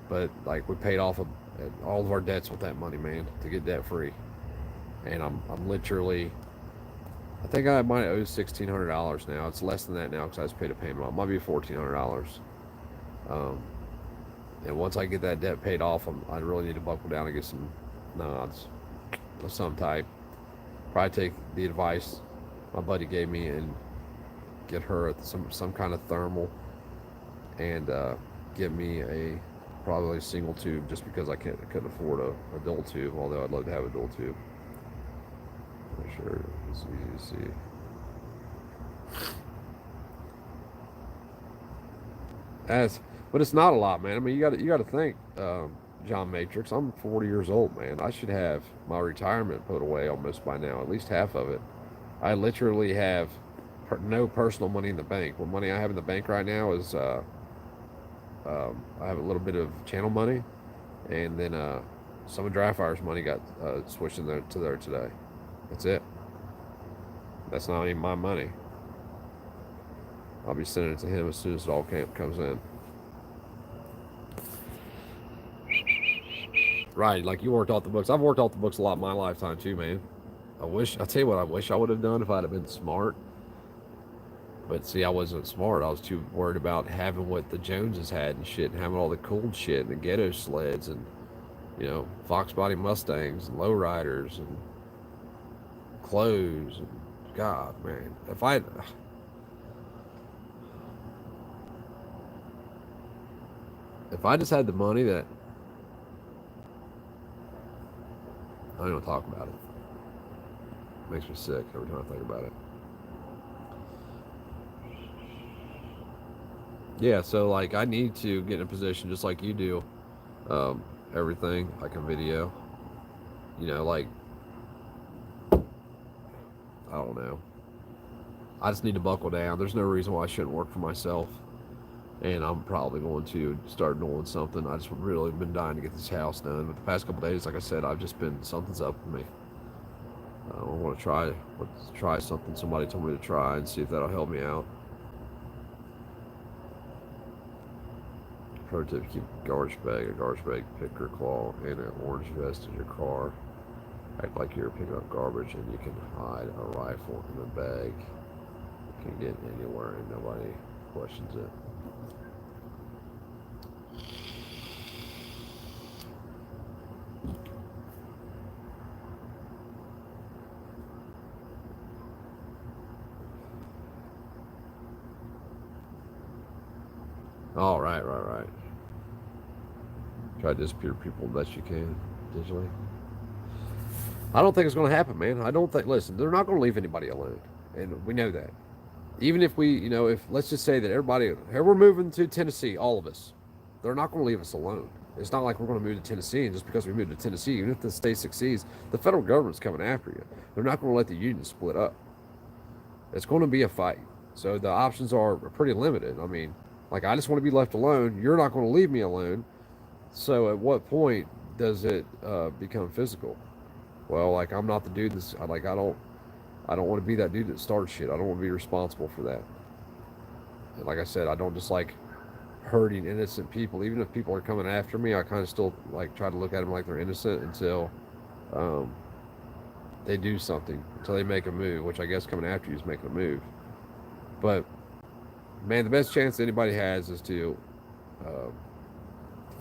But, like, we paid off all of our debts with that money, man, to get debt free. And I'm literally, I think I might owe $1,600 now. It's less than that now because I just paid a payment on it. It might be $1,400. And once I get that debt paid off, I really need to buckle down and get some nods of some type. Probably take the advice my buddy gave me and get her some kind of thermal, and get me probably a single tube, just because I couldn't afford a dual tube, although I'd love to have a dual tube. I'm sure it's easy to see. But it's not a lot, man. I mean, you got to think, John Matrix. I'm 40 years old, man. I should have my retirement put away almost by now, at least half of it. I literally have no personal money in the bank. What money I have in the bank right now is I have a little bit of channel money, and then some of Dryfire's money got switched in there today. That's it. That's not even my money. I'll be sending it to him as soon as it all comes in. Right, like you worked off the books. I've worked off the books a lot in my lifetime too, man. I'll tell you what I wish I would have done if I'd have been smart. But see, I wasn't smart. I was too worried about having what the Joneses had and shit, and having all the cool shit and the ghetto sleds and, you know, Fox body Mustangs and lowriders and clothes. And God, man, if I just had the money that, I don't even talk about it. It makes me sick every time I think about it. Yeah, so like I need to get in a position just like you do. Everything like a video. You know, like, I don't know. I just need to buckle down. There's no reason why I shouldn't work for myself. And I'm probably going to start doing something. I just really been dying to get this house done. But the past couple of days, like I said, I've just been, something's up with me. I want to try something somebody told me to try and see if that'll help me out. Pro tip: keep a garbage bag, picker claw, and an orange vest in your car. Act like you're picking up garbage, and you can hide a rifle in the bag. You can get anywhere and nobody questions it. Oh, right. Try to disappear people best you can digitally. I don't think it's going to happen, man. Listen, they're not going to leave anybody alone. And we know that. Even if let's just say that we're moving to Tennessee, all of us, they're not going to leave us alone. It's not like we're going to move to Tennessee, and just because we move to Tennessee, even if the state succeeds, the federal government's coming after you. They're not going to let the union split up. It's going to be a fight. So the options are pretty limited. I mean, like, I just want to be left alone. You're not going to leave me alone. So at what point does it become physical? Well, like I'm not the dude that's like I don't want to be that dude that starts shit. I don't want to be responsible for that. And like I said, I don't just like hurting innocent people. Even if people are coming after me, I kind of still like try to look at them like they're innocent until um, they do something, until they make a move. Which I guess coming after you is making a move. But man, the best chance anybody has is to uh,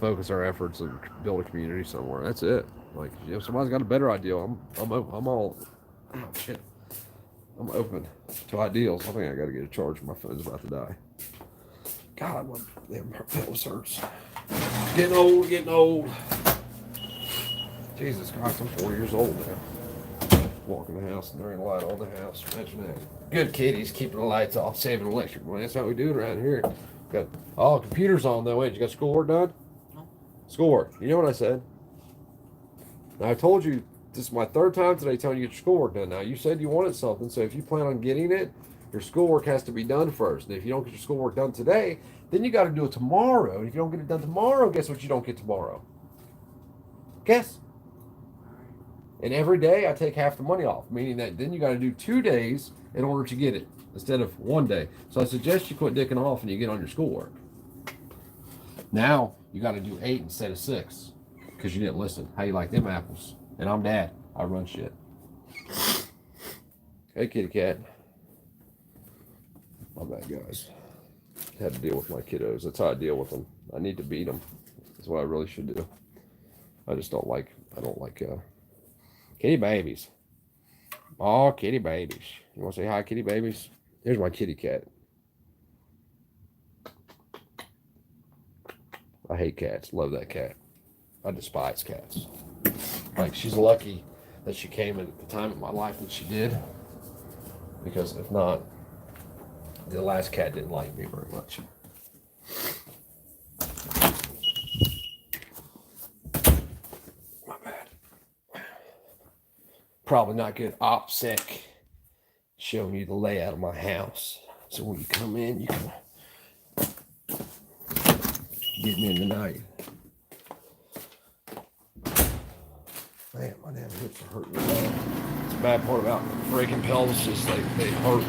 focus our efforts and build a community somewhere. That's it. Like if somebody's got a better idea, I'm all oh shit. I'm open to ideals. I think I got to get a charge. My phone's about to die. God, my damn pelvis hurts. Getting old, getting old. Jesus Christ, I'm 4 years old now. Walking the house and there ain't a light on the house. Imagine that. Good kitties, keeping the lights off, saving electric money. That's how we do it around here. Got all computers on though. Wait, you got schoolwork done? No. Schoolwork. You know what I said? Now I told you this is my third time today telling you to get your schoolwork done. Now you said you wanted something, so if you plan on getting it, your schoolwork has to be done first. And if you don't get your schoolwork done today, then you got to do it tomorrow. And if you don't get it done tomorrow, guess what you don't get tomorrow? Guess. And every day I take half the money off, meaning that then you got to do 2 days in order to get it instead of 1 day. So I suggest you quit dicking off and you get on your schoolwork. Now you got to do 8 instead of 6 because you didn't listen. How you like them apples? And I'm dad. I run shit. Hey, kitty cat. My bad, guys. Had to deal with my kiddos. That's how I deal with them. I need to beat them. That's what I really should do. I just don't like. I don't like kitty babies. Oh, kitty babies. You want to say hi, kitty babies? Here's my kitty cat. I hate cats. Love that cat. I despise cats. Like, she's lucky that she came at the time of my life that she did. Because if not, the last cat didn't like me very much. My bad. Probably not good. OPSEC showing you the layout of my house. So when you come in, you can get me in the night. Man, my damn hips are hurting. It's a bad part about breaking pelvis is they hurt.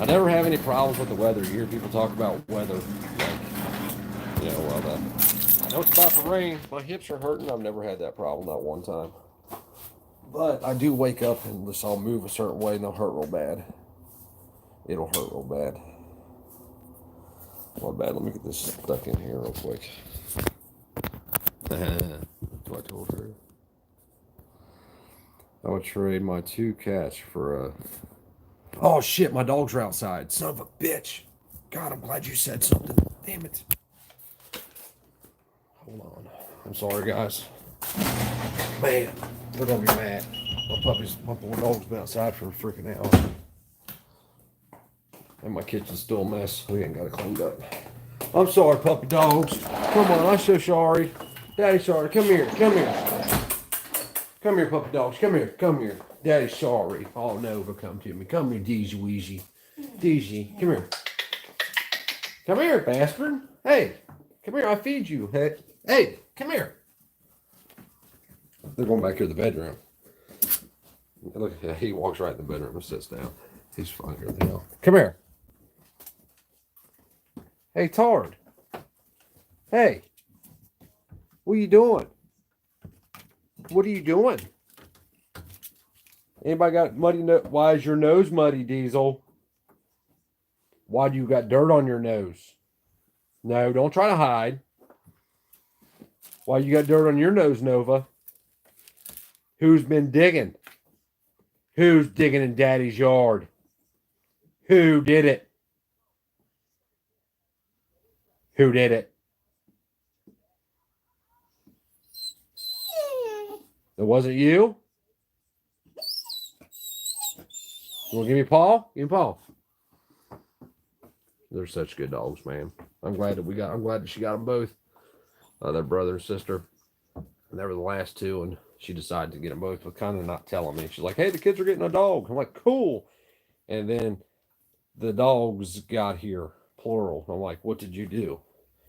I never have any problems with the weather. You hear people talk about weather, like, you know, well, I know it's about to rain. My hips are hurting. I've never had that problem, not one time. But I do wake up and just I'll move a certain way and they'll hurt real bad. It'll hurt real bad. My bad. Let me get this stuck in here real quick. That's what I told her. I would trade my 2 cats for a. Oh shit, my dogs are outside. Son of a bitch. God, I'm glad you said something. Damn it. Hold on. I'm sorry, guys. Man, they're gonna be mad. My poor dog's been outside for a freaking hour. And my kitchen's still a mess. We ain't got it cleaned up. I'm sorry, puppy dogs. Come on, I'm so sorry. Daddy's sorry. Come here. Come here. Come here, puppy dogs. Come here. Come here. Daddy's sorry. Oh, Nova, come to me. Come here, Deezy Weezy. Deezy, come here. Come here, bastard. Hey, come here. I feed you. Hey, come here. They're going back here to the bedroom. Look, he walks right in the bedroom and sits down. He's fine here. The hell. Come here. Hey, Tard. Hey. What are you doing? What are you doing? Anybody got muddy nose? Why is your nose muddy, Diesel? Why do you got dirt on your nose? No, don't try to hide. Why you got dirt on your nose, Nova? Who's been digging? Who's digging in Daddy's yard? Who did it? Who did it? It wasn't you? You want to give me Paul? Give me Paul. They're such good dogs, man. I'm glad that she got them both. Their brother and sister. And they were the last 2, and she decided to get them both, but kind of not telling me. She's like, hey, the kids are getting a dog. I'm like, cool. And then the dogs got here, plural. I'm like, what did you do?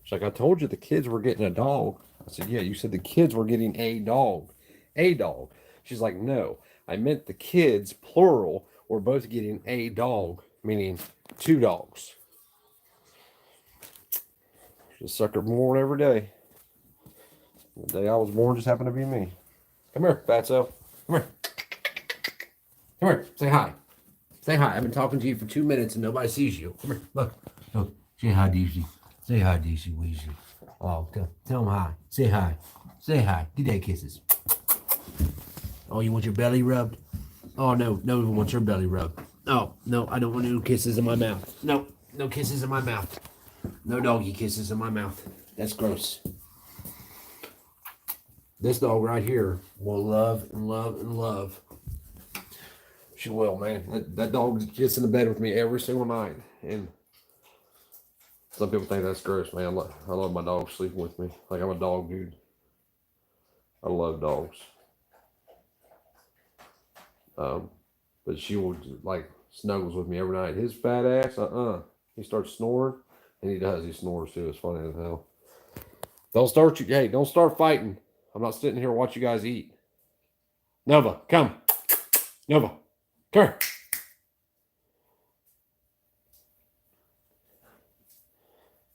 She's like, I told you the kids were getting a dog. I said, yeah, you said the kids were getting a dog. A dog. She's like, no, I meant the kids, plural, were both getting a dog, meaning 2 dogs. Just sucker born every day. The day I was born just happened to be me. Come here, fatso. Come here. Come here. Say hi. Say hi. I've been talking to you for 2 minutes and nobody sees you. Come here. Look. Look. Say hi, DC. Say hi, DC Weezy. Oh, tell him hi. Say hi. Say hi. Get that kisses. Oh, you want your belly rubbed? Oh, no. No one wants your belly rubbed. Oh, no. I don't want no kisses in my mouth. No. No kisses in my mouth. No doggy kisses in my mouth. That's gross. This dog right here will love and love and love. She will, man. That dog gets in the bed with me every single night. And some people think that's gross, man. I love my dog sleeping with me. Like, I'm a dog dude. I love dogs. But she will, like, snuggles with me every night. His fat ass, he starts snoring. And he does. He snores, too. It's funny as hell. Don't start fighting. I'm not sitting here watching you guys eat. Nova, come. Nova, come here.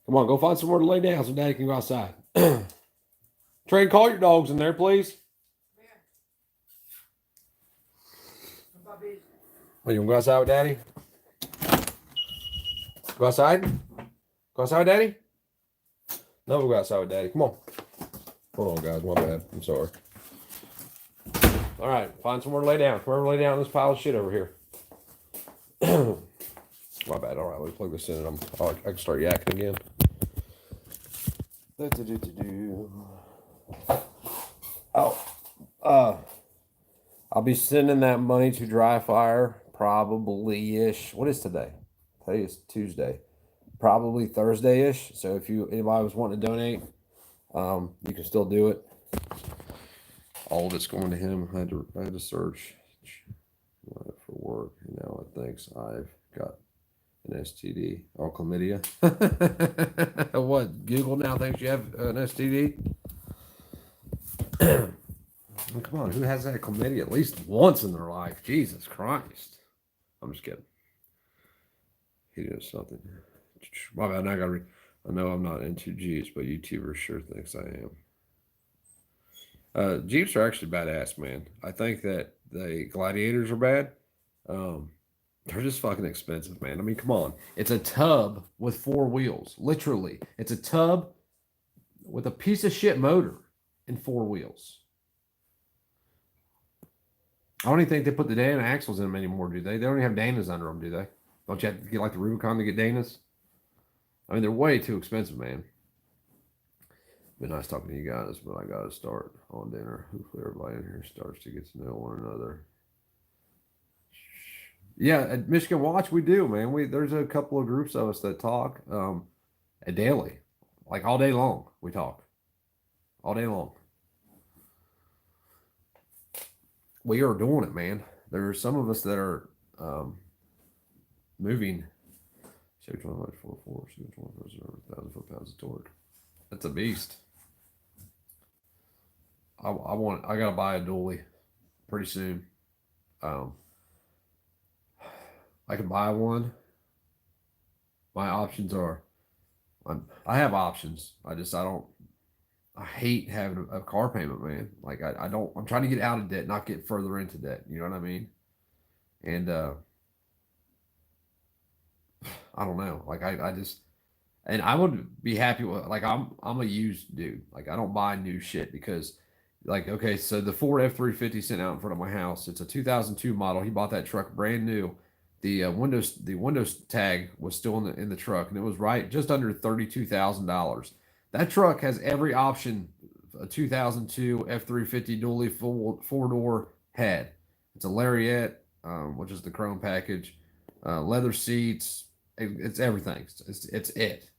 Come on, go find somewhere to lay down so Daddy can go outside. Trey, call your dogs in there, please. Oh, you want to go outside with Daddy? Go outside? Go outside with Daddy? No, we'll go outside with Daddy. Come on. Hold on, guys. My bad. I'm sorry. All right. Find somewhere to lay down. Come over, lay down in this pile of shit over here. My bad. All right. Let me plug this in and I can start yakking again. Oh. I'll be sending that money to Dry Fire probably-ish. What is today? Today is Tuesday. Probably Thursday-ish. So if anybody was wanting to donate, you can still do it. All of it's going to him. I had to search for work. And now it thinks I've got an STD. Oh, chlamydia. What? Google now thinks you have an STD? Come on, who has that chlamydia at least once in their life? Jesus Christ. I'm just kidding. He does something. My bad. I know I'm not into Jeeps, but YouTubers sure thinks I am. Jeeps are actually badass, man. I think that the Gladiators are bad. They're just fucking expensive, man. I mean, come on. It's a tub with 4 wheels. Literally. It's a tub with a piece of shit motor and 4 wheels. I don't even think they put the Dana axles in them anymore, do they? They don't even have Danas under them, do they? Don't you have to get like the Rubicon to get Danas? I mean, they're way too expensive, man. Been nice talking to you guys, but I got to start on dinner. Hopefully everybody in here starts to get to know one another. Yeah, at Michigan Watch, we do, man. There's a couple of groups of us that talk daily. Like all day long, we talk. All day long. We are doing it, man. There are some of us that are moving. 1,000 foot-pounds of torque. That's a beast. I gotta buy a dually pretty soon. I can buy one. My options are, I have options. I hate having a car payment, man. Like I'm trying to get out of debt, not get further into debt. You know what I mean? And I don't know. Like I just, and I would be happy with, like, I'm a used dude. Like I don't buy new shit because, like, okay, so the Ford F-350 sitting out in front of my house. It's a 2002 model. He bought that truck brand new. The Windows tag was still in the truck, and it was right just under $32,000. That truck has every option a 2002 F-350 dually full 4-door had. It's a Lariat, which is the chrome package, leather seats. It's everything. It's it.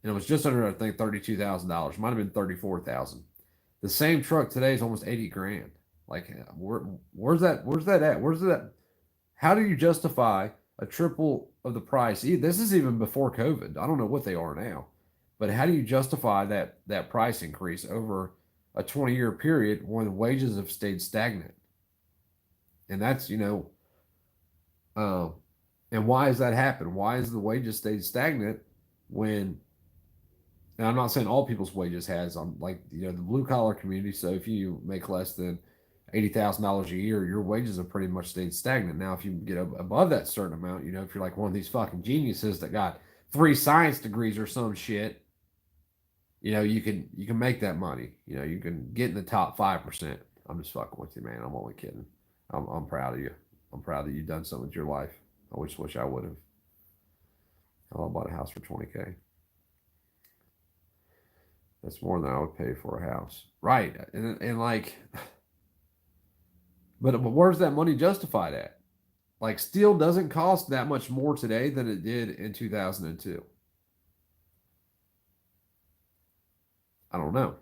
And it was just under, I think, $32,000. Might have been $34,000. The same truck today is almost $80,000. Like, where's that at? Where's that? How do you justify a triple of the price? This is even before COVID. I don't know what they are now. But how do you justify that price increase over a 20-year period when wages have stayed stagnant? And that's, uh, and why has that happened? Why has the wages stayed stagnant when, and I'm not saying all people's wages has, I'm like, the blue collar community. So if you make less than $80,000 a year, your wages have pretty much stayed stagnant. Now, if you get above that certain amount, if you're like one of these fucking geniuses that got 3 science degrees or some shit, you can make that money. You can get in the top 5%. I'm just fucking with you, man. I'm only kidding. I'm proud of you. I'm proud that you've done something with your life. I wish I would have. I bought a house for 20K. That's more than I would pay for a house, right? And like, but where's that money justified at? Like, steel doesn't cost that much more today than it did in 2002. I don't know.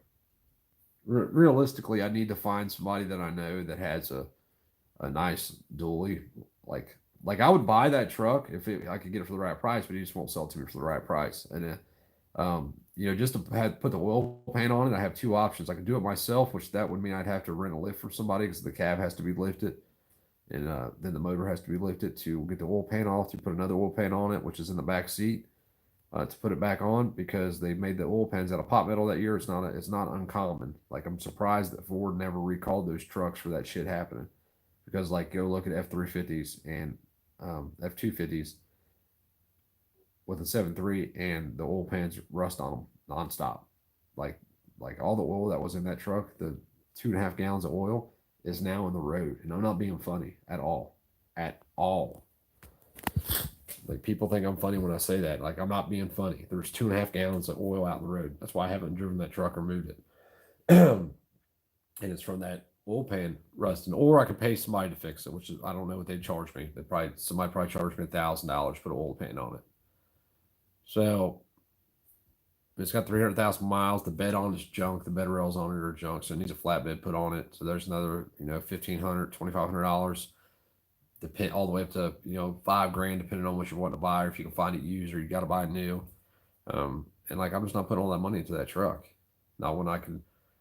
Realistically, I need to find somebody that I know that has a nice dually. Like I would buy that truck if I could get it for the right price, but he just won't sell it to me for the right price. And just to put the oil paint on it, I have two options. I could do it myself, which that would mean I'd have to rent a lift from somebody because the cab has to be lifted, and then the motor has to be lifted to get the oil paint off, to put another oil paint on it, which is in the back seat, to put it back on because they made the oil pans out of pot metal that year. It's not uncommon. Like, I'm surprised that Ford never recalled those trucks for that shit happening, because like, go look at F350s and F250s with a 7.3, and the oil pans rust on them nonstop. Like like all the oil that was in that truck, the 2.5 gallons of oil is now in the road. And I'm not being funny at all. At all. Like, people think I'm funny when I say that. Like, I'm not being funny. There's 2.5 gallons of oil out in the road. That's why I haven't driven that truck or moved it. And it's from that oil pan rusting. Or I could pay somebody to fix it, which is, I don't know what they'd charge me. Somebody probably charged me $1,000 to put an oil pan on it. So it's got 300,000 miles. The bed on it's junk. The bed rails on it are junk. So it needs a flatbed put on it. So there's another, $1,500, $2,500. Depend all the way up to $5,000, depending on what you want to buy, or if you can find it used, or you got to buy new. And like, I'm just not putting all that money into that truck. Not when I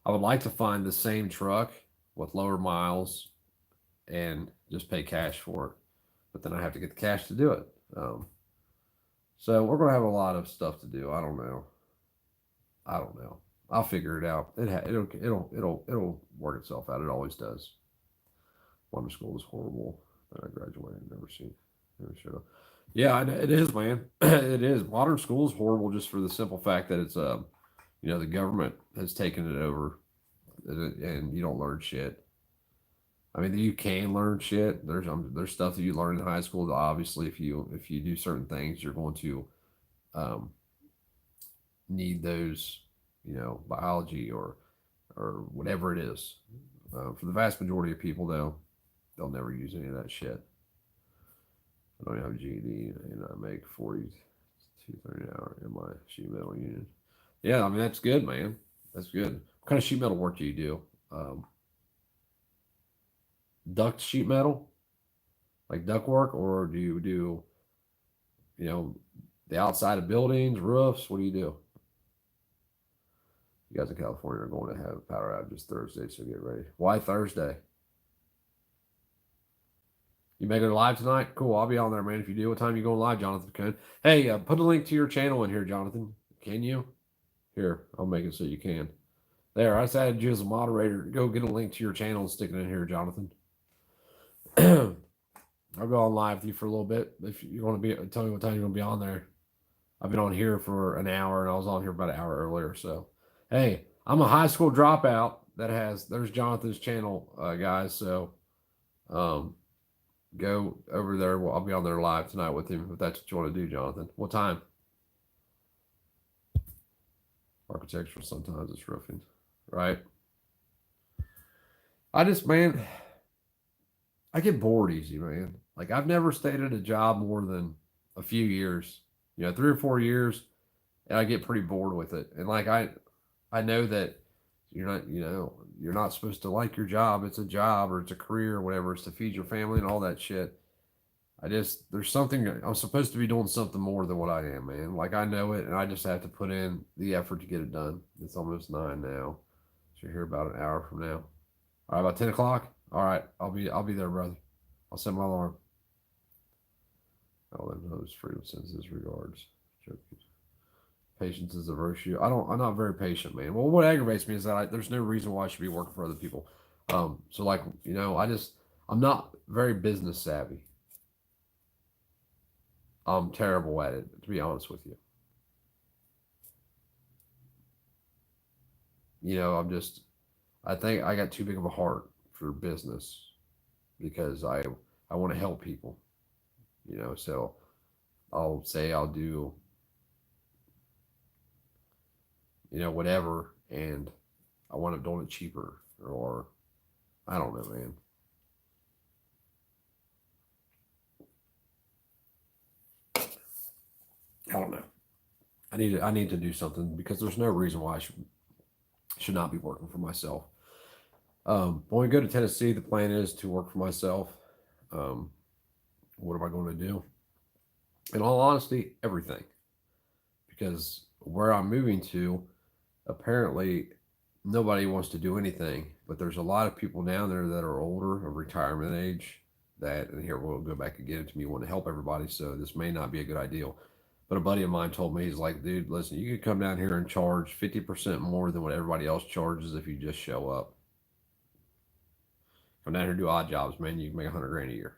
would like to find the same truck with lower miles and just pay cash for it, but then I have to get the cash to do it. So we're gonna have a lot of stuff to do. I don't know. I'll figure it out. It'll work itself out. It always does. One school is horrible. I graduated. Never should have. Yeah, it is, man. It is. Modern school is horrible just for the simple fact that it's the government has taken it over, and you don't learn shit. I mean, you can learn shit. There's stuff that you learn in high school that obviously, if you do certain things, you're going to need those, biology or whatever it is. For the vast majority of people, though, they'll never use any of that shit. I don't have a GED, and I make $42.30 an hour in my sheet metal union. Yeah, I mean, that's good, man. That's good. What kind of sheet metal work do you do? Duct sheet metal, like duct work, or do you do, the outside of buildings, roofs? What do you do? You guys in California are going to have power outages Thursday, so get ready. Why Thursday? You making it live tonight? Cool. I'll be on there, man. If you do, what time you going live, Jonathan? Can. Hey, put a link to your channel in here, Jonathan. Can you? Here, I'll make it so you can. There, I just added you as a moderator. Go get a link to your channel and stick it in here, Jonathan. I'll go on live with you for a little bit. If you want to tell me what time you're going to be on there. I've been on here for an hour, and I was on here about an hour earlier. So, hey, I'm a high school dropout there's Jonathan's channel, guys. So, go over there. Well, I'll be on there live tonight with him if that's what you want to do, Jonathan. What time? Architectural, sometimes it's roofing, right? I get bored easy, man. Like, I've never stayed at a job more than a few years, 3 or 4 years, and I get pretty bored with it. And like, I know that you're not supposed to like your job. It's a job, or it's a career, or whatever. It's to feed your family and all that shit. there's something, I'm supposed to be doing something more than what I am, man. Like I know it, and I just have to put in the effort to get it done. It's almost 9 now. So you're here about an hour from now. All right, about 10 o'clock. All right, I'll be there, brother. I'll set my alarm. All that knows freedom sends his regards. Patience is a virtue. I'm not very patient, man. Well, what aggravates me is that there's no reason why I should be working for other people. So like, I'm not very business savvy. I'm terrible at it, to be honest with you. I think I got too big of a heart for business because I want to help people. So I'll say I'll do whatever, and I wind up doing it cheaper, or I don't know, man. I don't know. I need to do something because there's no reason why I should not be working for myself. When we go to Tennessee, the plan is to work for myself. Um, what am I going to do? In all honesty, everything. Because where I'm moving to, apparently nobody wants to do anything, but there's a lot of people down there that are older, of retirement age, and here we'll go back again to me want to help everybody, so this may not be a good idea. But a buddy of mine told me, he's like, dude, listen, you could come down here and charge 50% more than what everybody else charges if you just show up. Come down here and do odd jobs, man. You can make 100 grand a year.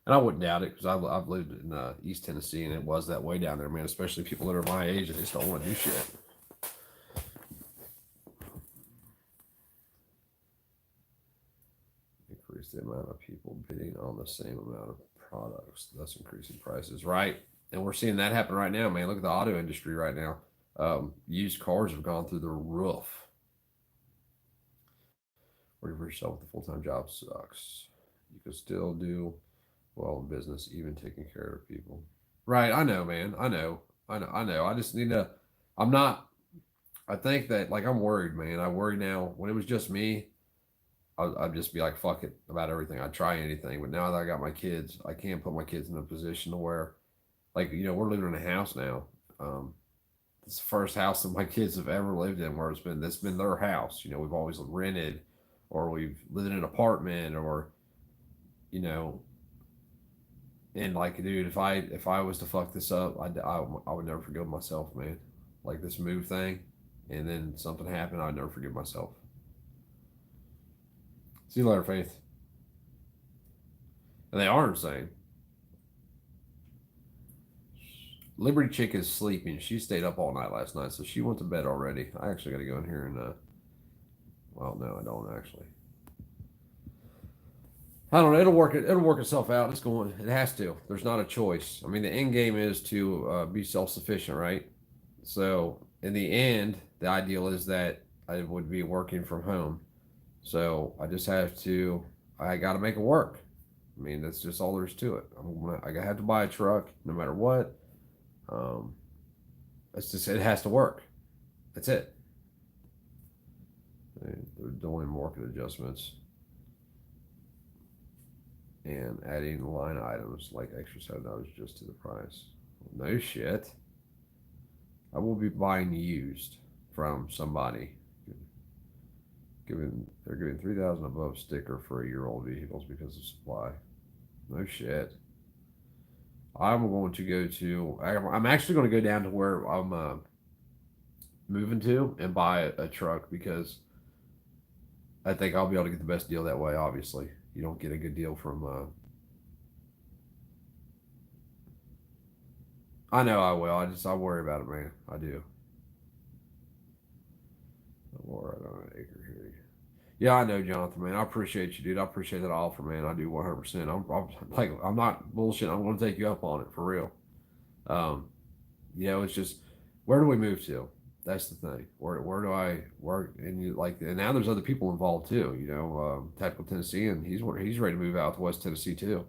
And I wouldn't doubt it because I've lived in East Tennessee and it was that way down there, man. Especially people that are my age and just don't want to do shit. Increase the amount of people bidding on the same amount of products, thus increasing prices. Right. And we're seeing that happen right now, man. Look at the auto industry right now. Used cars have gone through the roof. Working for yourself with a full-time job sucks. You can still do well in business, even taking care of people. Right. I know, man. I know. I just need to. I'm not. I think that, like, I'm worried, man. I worry now. When it was just me, I'd just be like, fuck it about everything. I'd try anything. But now that I got my kids, I can't put my kids in a position to where, like, we're living in a house now. It's the first house that my kids have ever lived in where that's been their house. We've always rented, or we've lived in an apartment, or you know, and like, dude, if I was to fuck this up, I would never forgive myself, man. Like this move thing, and then something happened, I'd never forgive myself. See you later, Faith. And they are insane. Liberty Chick is sleeping. She stayed up all night last night, so she went to bed already. I actually got to go in here and, well, no, I don't actually. I don't know. It'll work itself out. It's going. It has to. There's not a choice. I mean, the end game is to be self sufficient, right? So in the end, the ideal is that I would be working from home. So I just have to. I got to make it work. I mean, that's just all there is to it. I have to buy a truck no matter what. Um, it's just it has to work. That's it. They're doing market adjustments and adding line items like extra $7 just to the price. No shit. I will be buying used from somebody. They're giving 3,000 above sticker for a year-old vehicles because of supply. No shit. I'm going to go to. I'm actually going to go down to where I'm moving to and buy a truck because I think I'll be able to get the best deal that way. Obviously, you don't get a good deal from. I know I will. I worry about it, man. I do. Or I don't know, acre here. Yeah, I know, Jonathan, man. I appreciate you, dude. I appreciate that offer, man. I do 100%. I'm not bullshit. I'm going to take you up on it for real. Um, it's just where do we move to? That's the thing. Where do I work? And and now there's other people involved too. Tactical Tennessee, and he's ready to move out to West Tennessee too.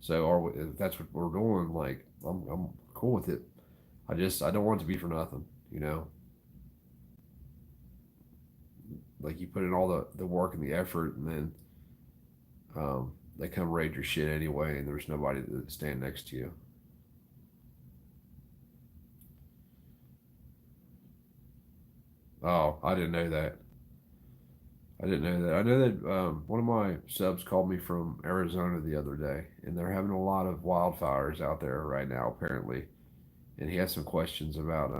So, if that's what we're doing, like I'm cool with it. I don't want it to be for nothing. Like you put in all the work and the effort, and then they come raid your shit anyway, and there's nobody to stand next to you. Oh, I didn't know that. I didn't know that. I know that one of my subs called me from Arizona the other day, and they're having a lot of wildfires out there right now, apparently. And he has some questions about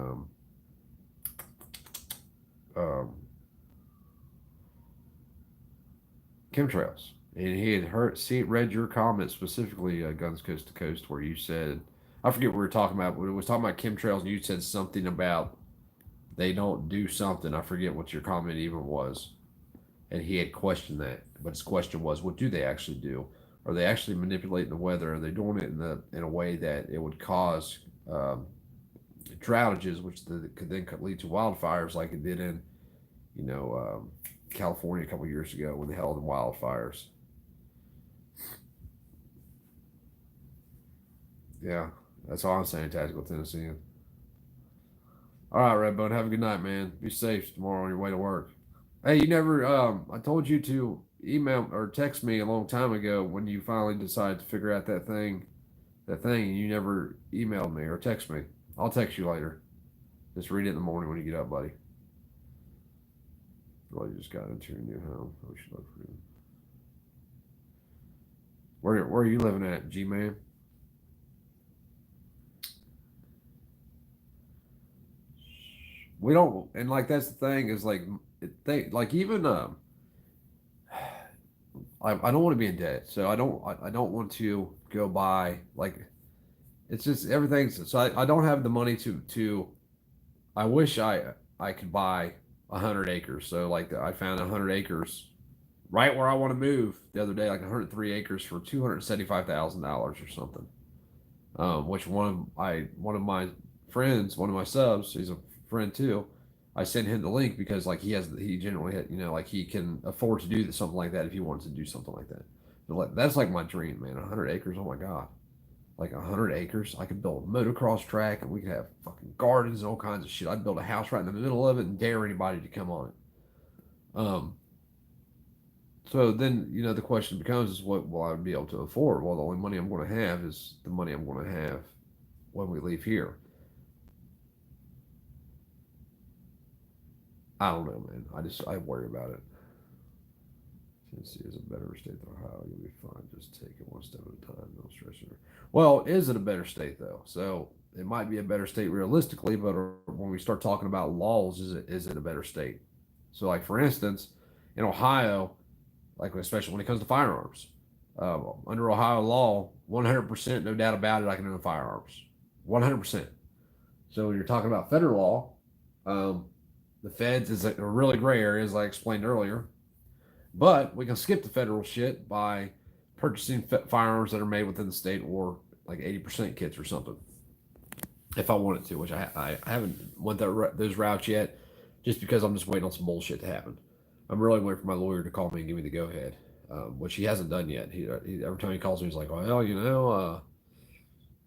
um, chemtrails. And he had read your comment specifically, Guns Coast to Coast, where you said, I forget what we were talking about, but it was talking about chemtrails, and you said something about they don't do something. I forget what your comment even was. And he had questioned that. But his question was, what do they actually do? Are they actually manipulating the weather? Are they doing it in a way that it would cause droutages, which could then lead to wildfires, like it did in you know California a couple of years ago when they held the wildfires? Yeah, that's all I'm saying, Tactical Tennessee. All right, Redbone, have a good night, man. Be safe tomorrow on your way to work. Hey, you never. I told you to email or text me a long time ago when you finally decided to figure out that thing, and you never emailed me or text me. I'll text you later. Just read it in the morning when you get up, buddy. Well, you just got into your new home. We should look for you. Where are you living at, G man? We don't, and like that's the thing is like they like even I don't want to be in debt, so I don't want to go buy like it's just everything's so I don't have the money to I wish I could buy 100 acres. So like I found 100 acres right where I want to move the other day, like 103 acres for $275,000 or something. Which one of my friends, one of my subs, he's a friend too. I sent him the link because like he generally had like he can afford to do something like that if he wants to do something like that. But like, that's like my dream, man. 100 acres. Oh my god, like 100 acres. I could build a motocross track and we could have fucking gardens and all kinds of shit. I'd build a house right in the middle of it and dare anybody to come on it. Um, so then the question becomes is what will I be able to afford? Well, the only money I'm going to have is the money I'm going to have when we leave here. I don't know, man. I worry about it. Tennessee is a better state than Ohio. You'll be fine. Just take it one step at a time. No stress. Well, is it a better state though? So it might be a better state realistically, but when we start talking about laws, is it a better state? So, like for instance, in Ohio, like especially when it comes to firearms, under Ohio law, 100%, no doubt about it, I can own firearms, 100%. So when you're talking about federal law, um, the feds is a really gray area, as I explained earlier. But we can skip the federal shit by purchasing firearms that are made within the state or like 80% kits or something. If I wanted to, which I haven't went those routes yet, just because I'm just waiting on some bullshit to happen. I'm really waiting for my lawyer to call me and give me the go ahead, which he hasn't done yet. Every time he calls me, he's like, "Well,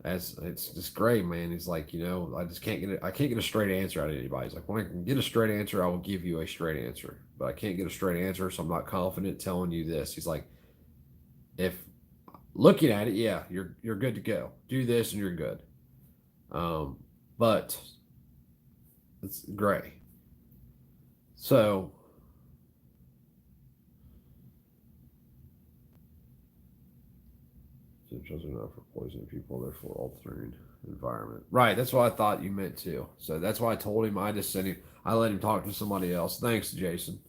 as it's just great, man." He's like, I just can't get it. I can't get a straight answer out of anybody. He's like, when I can get a straight answer, I will give you a straight answer. But I can't get a straight answer, so I'm not confident telling you this. He's like, if looking at it, yeah, you're good to go. Do this and you're good. Um, but it's gray. So chemtrails are not for poisoning people; they're for altering environment. Right. That's what I thought you meant too. So that's why I told him. I just sent him. I let him talk to somebody else. Thanks, Jason.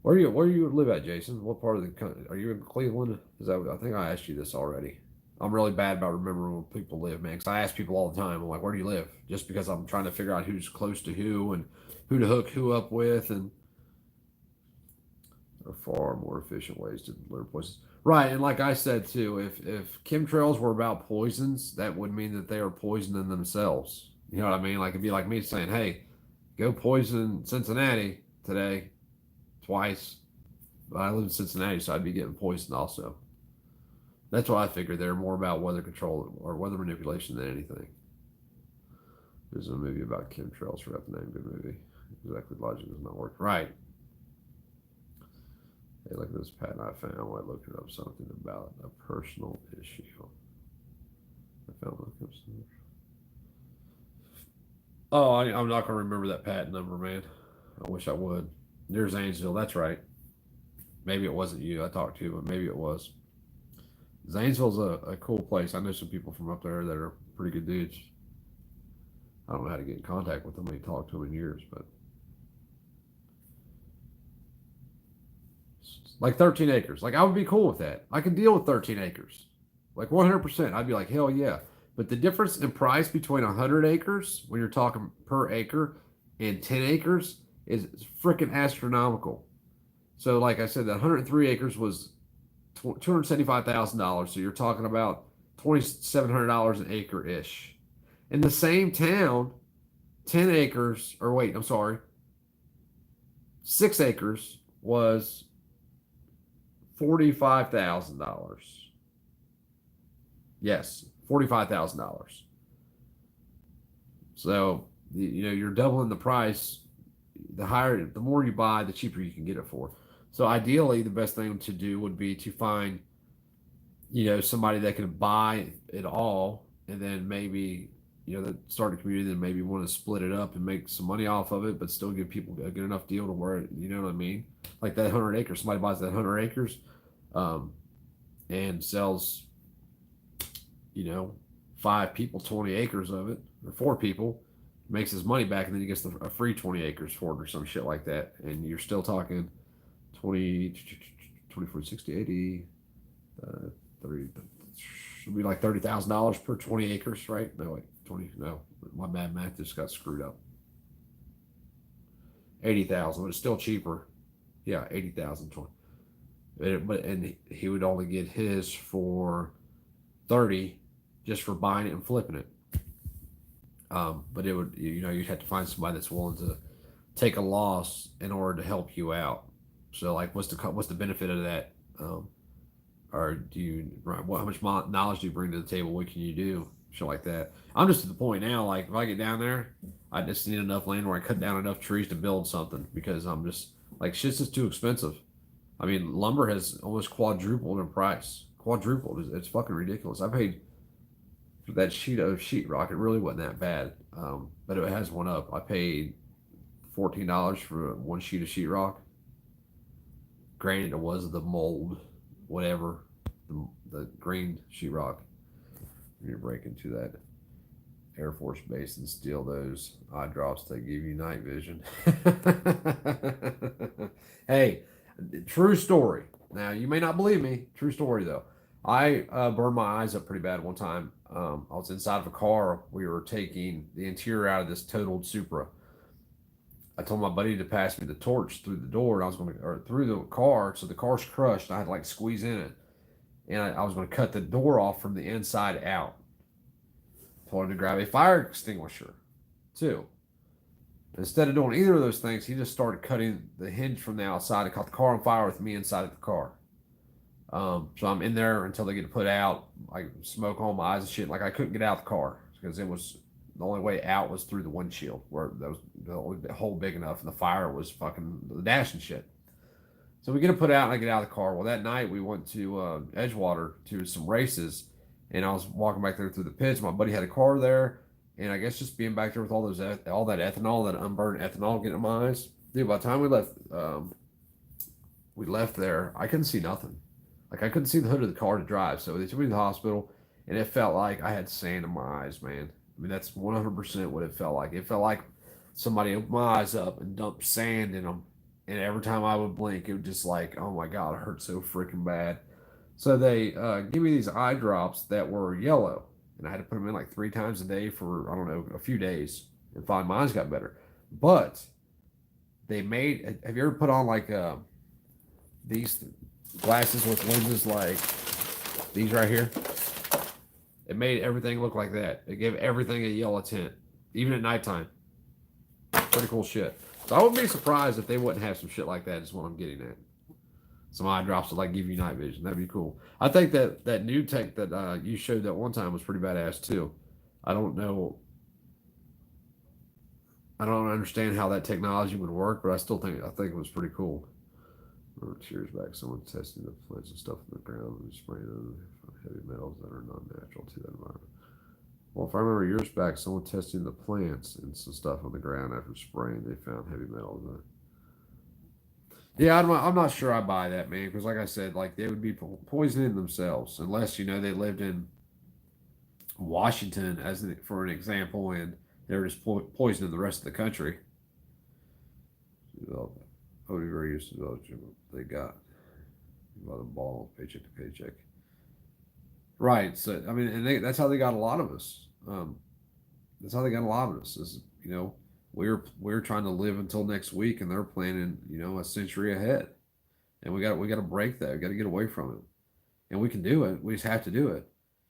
Where you live at, Jason? What part of the country? Are you in Cleveland? Is that? I think I asked you this already. I'm really bad about remembering where people live, man. Because I ask people all the time. I'm like, where do you live? Just because I'm trying to figure out who's close to who and who to hook who up with, and there are far more efficient ways to deliver poisons. Right, and like I said too, if chemtrails were about poisons, that would mean that they are poisoning themselves. You know what I mean? Like it'd be like me saying, "Hey, go poison Cincinnati today twice." But I live in Cincinnati, so I'd be getting poisoned also. That's why I figured they're more about weather control or weather manipulation than anything. There's a movie about chemtrails. Forgot the name. Good movie. Exactly, logic does not work. Right. Hey, look at this patent I found while looking up something about a personal issue. I found Oh, I'm not gonna remember that patent number, man. I wish I would. Near Zanesville, that's right. Maybe it wasn't you I talked to, but maybe it was. Zanesville's a cool place. I know some people from up there that are pretty good dudes. I don't know how to get in contact with them. I ain't talked to them in years, but like 13 acres. Like I would be cool with that. I can deal with 13 acres. Like 100%. I'd be like, hell yeah. But the difference in price between 100 acres, when you're talking per acre, and 10 acres is freaking astronomical. So, like I said, that 103 acres was $275,000. So you're talking about $2,700 an acre ish. In the same town, 10 acres, or wait, I'm sorry, 6 acres was $45,000. Yes, $45,000. So you're doubling the price. The more you buy, the cheaper you can get it for. So ideally, the best thing to do would be to find somebody that can buy it all, and then maybe that start a community, then maybe want to split it up and make some money off of it, but still give people a good enough deal to where you know what I mean. Like that 100 acres, somebody buys that 100 acres, um, and sells, 5 people 20 acres of it, or 4 people, makes his money back, and then he gets a free 20 acres for it or some shit like that, and you're still talking 20, 24, 60, 80, 30, should be like $30,000 per 20 acres, right? No, wait, 20. No, my bad math just got screwed up. 80,000, but it's still cheaper. Yeah, 80,000. But he would only get his for 30, just for buying it and flipping it. But it would, you'd have to find somebody that's willing to take a loss in order to help you out. So, like, what's the benefit of that? Or how much knowledge do you bring to the table? What can you do? Shit like that. I'm just at the point now, like, if I get down there, I just need enough land where I cut down enough trees to build something, because I'm just like, shit's just too expensive. I mean, lumber has almost quadrupled in price. Quadrupled. It's fucking ridiculous. I paid for that sheet of sheetrock. It really wasn't that bad, but it has went up. I paid $14 for one sheet of sheetrock. Granted, it was the mold, whatever, the green sheetrock. You break into that Air Force base and steal those eye drops that give you night vision. Hey, true story. Now, you may not believe me. True story, though. I burned my eyes up pretty bad one time. I was inside of a car. We were taking the interior out of this totaled Supra. I told my buddy to pass me the torch through the door, and or through the car, so the car's crushed. And I had to like squeeze in it, and I was going to cut the door off from the inside out. Told him to grab a fire extinguisher, too. Instead of doing either of those things, he just started cutting the hinge from the outside and caught the car on fire with me inside of the car. So I'm in there until they get put out. Like smoke on my eyes and shit. Like I couldn't get out the car because it was the only way out was through the windshield, where that was the only hole big enough, and the fire was fucking the dash and shit. So we get it put out, and I get out of the car. Well, that night we went to Edgewater to some races, and I was walking back there through the pits. My buddy had a car there, and I guess just being back there with all that ethanol, that unburned ethanol, getting in my eyes. Dude, by the time we left there, I couldn't see nothing. Like I couldn't see the hood of the car to drive. So they took me to the hospital, and it felt like I had sand in my eyes, man. I mean, that's 100% what it felt like. It felt like somebody opened my eyes up and dumped sand in them. And every time I would blink, it would just like, oh my God, it hurt so freaking bad. So they gave me these eye drops that were yellow. And I had to put them in like 3 times a day for, I don't know, a few days. And finally, my eyes got better. But have you ever put on like these glasses with lenses like these right here? It made everything look like that. It gave everything a yellow tint, even at nighttime. Pretty cool shit. So I wouldn't be surprised if they wouldn't have some shit like that, is what I'm getting at. Some eye drops that like give you night vision. That'd be cool. I think that new tech that you showed that one time was pretty badass too. I don't know. I don't understand how that technology would work, but I think it was pretty cool. Or 2 years back, someone testing the plants and stuff in the ground and spraying them heavy metals that are not natural to that environment. Well, if I remember years back, someone testing the plants and some stuff on the ground after spraying, they found heavy metals in it. Yeah, I'm not sure I buy that, man, because like I said, like they would be poisoning themselves unless they lived in Washington for an example, and they were just poisoning the rest of the country. I would be very used to those. They got by the ball, paycheck to paycheck. Right. So I mean, and that's how they got a lot of us. That's how they got a lot of us. Is we're trying to live until next week, and they're planning a century ahead, and we got to break that. We got to get away from it, and we can do it. We just have to do it.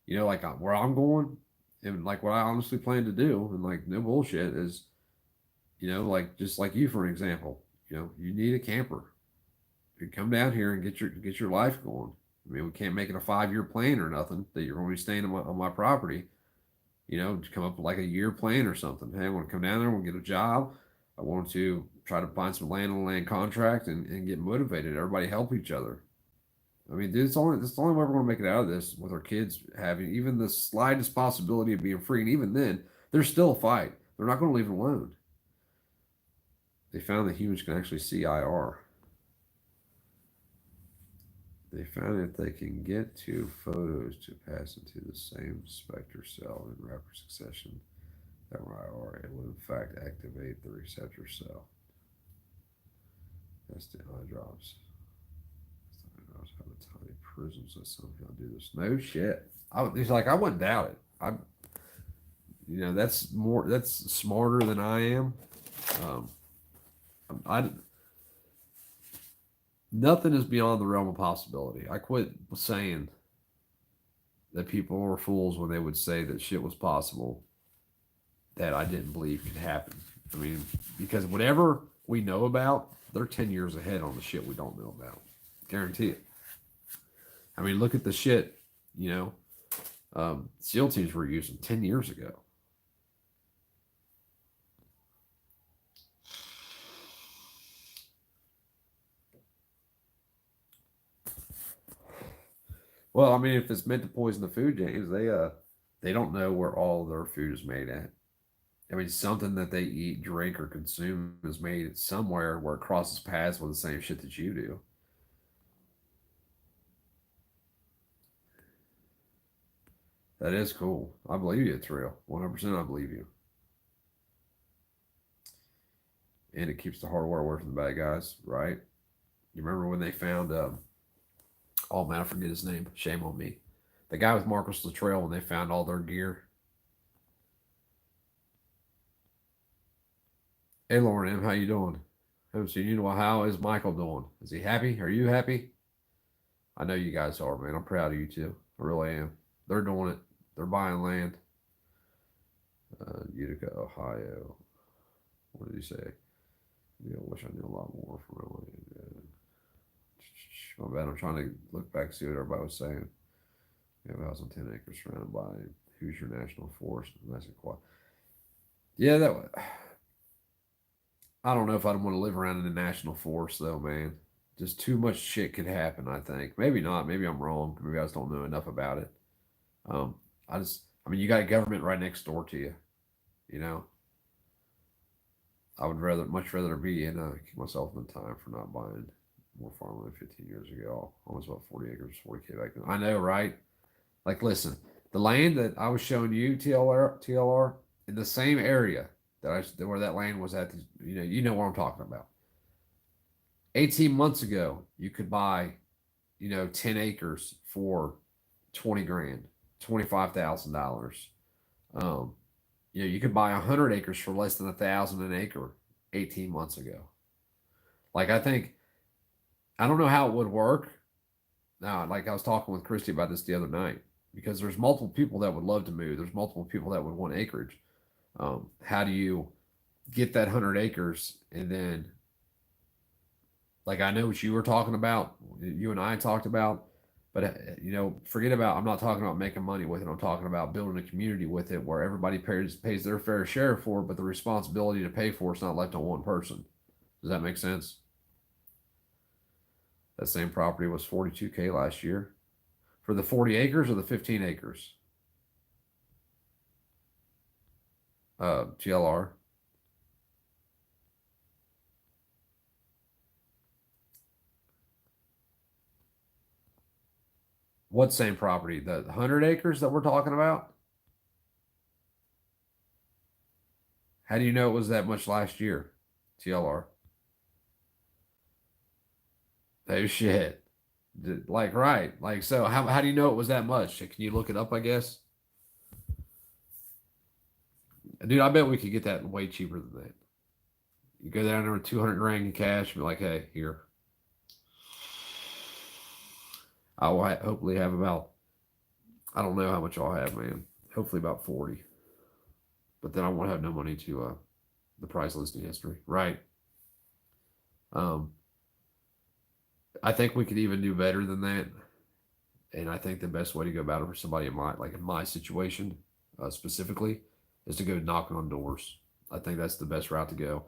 Like where I'm going, and like what I honestly plan to do, and like no bullshit is, like just like you for an example. You need a camper. You come down here and get your life going. I mean, we can't make it a 5-year plan or nothing that you're going to be staying on my property. To come up with like a year plan or something. Hey, I want to come down there, I want to get a job. I want to try to find some land on a land contract and get motivated. Everybody help each other. I mean, dude, it's the only way we're going to make it out of this with our kids having even the slightest possibility of being free. And even then, there's still a fight. They're not going to leave it alone. They found that humans can actually see IR. They found that they can get 2 photos to pass into the same spectre cell in rapid succession that were IR. It will in fact activate the receptor cell. That's the eye drops. The eye drops have a tiny prisms that somehow do this. No shit. He's like, I wouldn't doubt it. That's smarter than I am. Nothing is beyond the realm of possibility. I quit saying that people were fools when they would say that shit was possible that I didn't believe could happen. I mean, because whatever we know about, they're 10 years ahead on the shit we don't know about. Guarantee it. I mean, look at the shit, SEAL teams were using 10 years ago. Well, I mean, if it's meant to poison the food, James, they don't know where all their food is made at. I mean, something that they eat, drink, or consume is made somewhere where it crosses paths with the same shit that you do. That is cool. I believe you. It's real. 100%. I believe you. And it keeps the hardware away from the bad guys, right? You remember when they found? Oh man, I forget his name. Shame on me. The guy with Marcus Luttrell when they found all their gear. Hey Lauren M, how you doing? Haven't seen you in a while. How is Michael doing? Is he happy? Are you happy? I know you guys are, man. I'm proud of you too. I really am. They're doing it. They're buying land. Utica, Ohio. What did he say? I wish I knew a lot more from Illinois. My bad. I'm trying to look back and see what everybody was saying. We have a house on 10 acres surrounded by Hoosier National Forest. That's quite. Yeah, I don't know if I'd want to live around in the national forest though, man. Just too much shit could happen. I think maybe not. Maybe I'm wrong. Maybe I just don't know enough about it. Um, I mean, you got government right next door to you. You know, I would much rather be in keep myself in the time for not buying more farmland 15 years ago. Almost about 40 acres, 40K back then. I know, right? Like, listen, the land that I was showing you, TLR, in the same area where that land was at, you know what I'm talking about. 18 months ago, you could buy, 10 acres for 20 grand, $25,000. You could buy 100 acres for less than 1,000 an acre 18 months ago. Like, I don't know how it would work. Now, like I was talking with Christy about this the other night, because there's multiple people that would love to move. There's multiple people that would want acreage. How do you get that 100 acres and then, like, I know what you were talking about, you and I talked about, but forget about. I'm not talking about making money with it. I'm talking about building a community with it where everybody pays their fair share for it, but the responsibility to pay for it's not left on one person. Does that make sense? That same property was 42K last year for the 40 acres or the 15 acres. GLR. What same property? The 100 acres that we're talking about? How do you know it was that much last year? TLR. Oh shit. Like right. Like so how do you know it was that much? Can you look it up, I guess? Dude, I bet we could get that way cheaper than that. You go down there with 200 grand in cash and be like, hey, here. I will hopefully have about, I don't know how much I'll have, man. Hopefully about 40. But then I won't have no money to the price listing history. Right. Um, I think we could even do better than that. And I think the best way to go about it for somebody in my situation specifically is to go knocking on doors. I think that's the best route to go.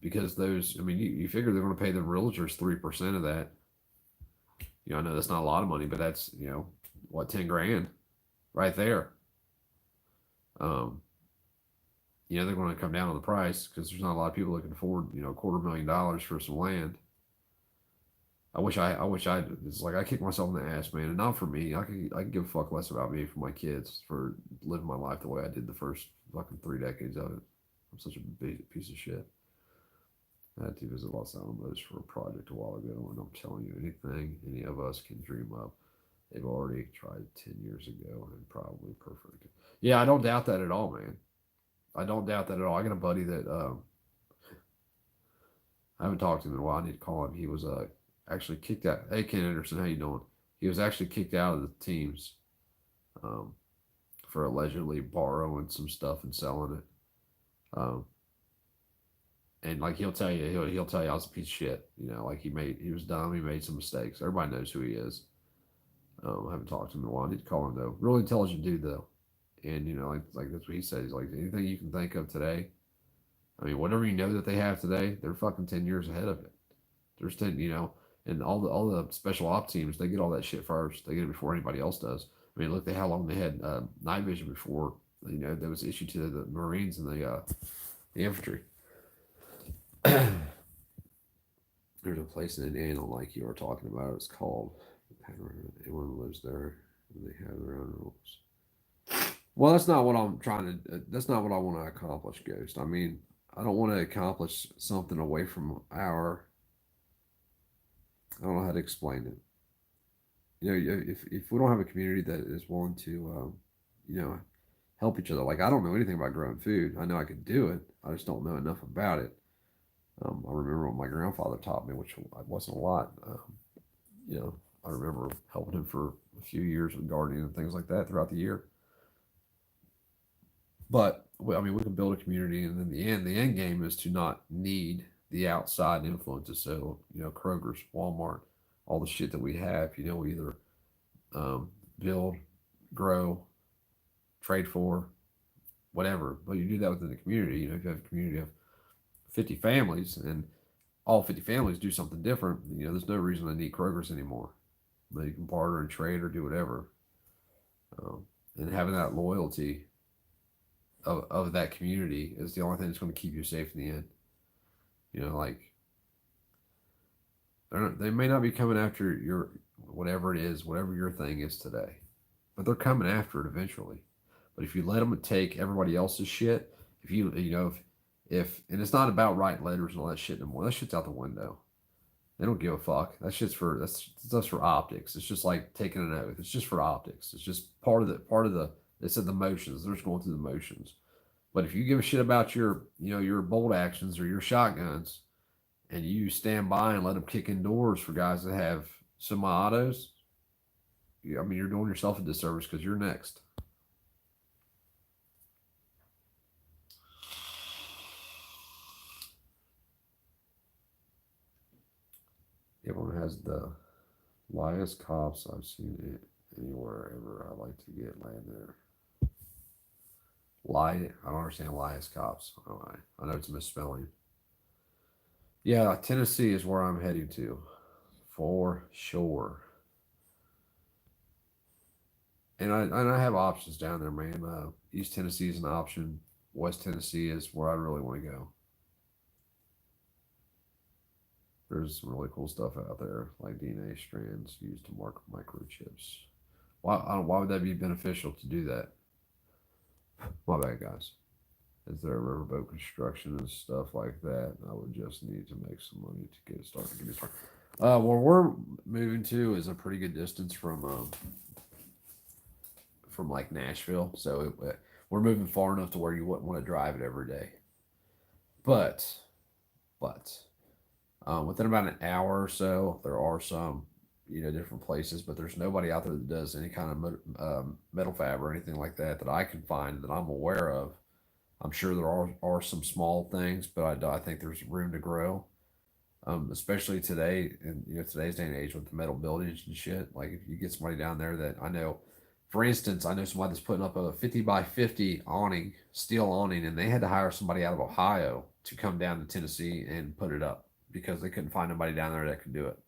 Because those, I mean, you figure they're going to pay the realtors 3% of that. You know, I know that's not a lot of money, but that's, you know, what, 10 grand right there. You know, they're going to come down on the price because there's not a lot of people that can afford, you know, $250,000 for some land. I wish I, it's like I kick myself in the ass, man. And not for me. I could give a fuck less about me for my kids for living my life the way I did the first fucking 3 decades of it. I'm such a big piece of shit. I had to visit Los Alamos for a project a while ago, and I'm telling you, anything any of us can dream up, they've already tried 10 years ago and probably perfect. Yeah, I don't doubt that at all, man. I don't doubt that at all. I got a buddy that I haven't talked to him in a while. I need to call him. He was actually kicked out. Hey, Ken Anderson, how you doing? He was actually kicked out of the teams um, for allegedly borrowing some stuff and selling it. Um, and like he'll tell you I was a piece of shit. You know, like he was dumb. He made some mistakes. Everybody knows who he is. I haven't talked to him in a while. I need to call him though. Really intelligent dude though. And you know, like that's what he said. He's like anything you can think of today. I mean, whatever you know that they have today, they're fucking 10 years ahead of it. There's 10, you know, and all the special op teams, they get all that shit first. They get it before anybody else does. I mean, look at how long they had night vision before, you know, that was issued to the Marines and the infantry. There's a place in Indiana like you were talking about. It's called anyone lives there. They have their own rules. Well, that's not what I'm trying to. That's not what I want to accomplish, Ghost. I mean, I don't want to accomplish something away from our. I don't know how to explain it. You know, if we don't have a community that is willing to, you know, help each other. Like I don't know anything about growing food. I know I could do it. I just don't know enough about it. I remember what my grandfather taught me, which wasn't a lot. You know, I remember helping him for a few years with gardening and things like that throughout the year. But I mean, we can build a community, and in the end game is to not need the outside influences. So you know, Kroger's, Walmart, all the shit that we have. You know, we either build, grow, trade for, whatever. But you do that within the community. You know, if you have a community of 50 families and all 50 families do something different, you know, there's no reason to need Kroger's anymore. But you can barter and trade or do whatever. And having that loyalty of that community is the only thing that's going to keep you safe in the end. You know, like they may not be coming after your whatever it is, whatever your thing is today, but they're coming after it eventually. But if you let them take everybody else's shit, if you know if and it's not about writing letters and all that shit anymore. That shit's out the window. They don't give a fuck. That's for optics. It's just like taking an oath. It's just for optics. It's just part of the. They said the motions. They're just going through the motions. But if you give a shit about your bolt actions or your shotguns, and you stand by and let them kick in doors for guys that have semi-autos, I mean, you're doing yourself a disservice because you're next. Everyone has the liest cops I've seen it anywhere ever. I like to get land there. Lie. I don't understand liest cops. I know it's a misspelling. Yeah, Tennessee is where I'm heading to for sure. And I have options down there, man. East Tennessee is an option. West Tennessee is where I really want to go. There's some really cool stuff out there, like DNA strands used to mark microchips. Why would that be beneficial to do that? My bad, guys. Is there a riverboat construction and stuff like that? I would just need to make some money to get started. Get me started. Where we're moving to is a pretty good distance from like Nashville, so we're moving far enough to where you wouldn't want to drive it every day. But but within about an hour or so, there are some different places, but there's nobody out there that does any kind of metal fab or anything like that that I can find that I'm aware of. I'm sure there are some small things, but I think there's room to grow. Especially today, in today's day and age with the metal buildings and shit. Like if you get somebody down there that I know, for instance, I know somebody that's putting up a 50 by 50 awning, steel awning, and they had to hire somebody out of Ohio to come down to Tennessee and put it up because they couldn't find nobody down there that could do it.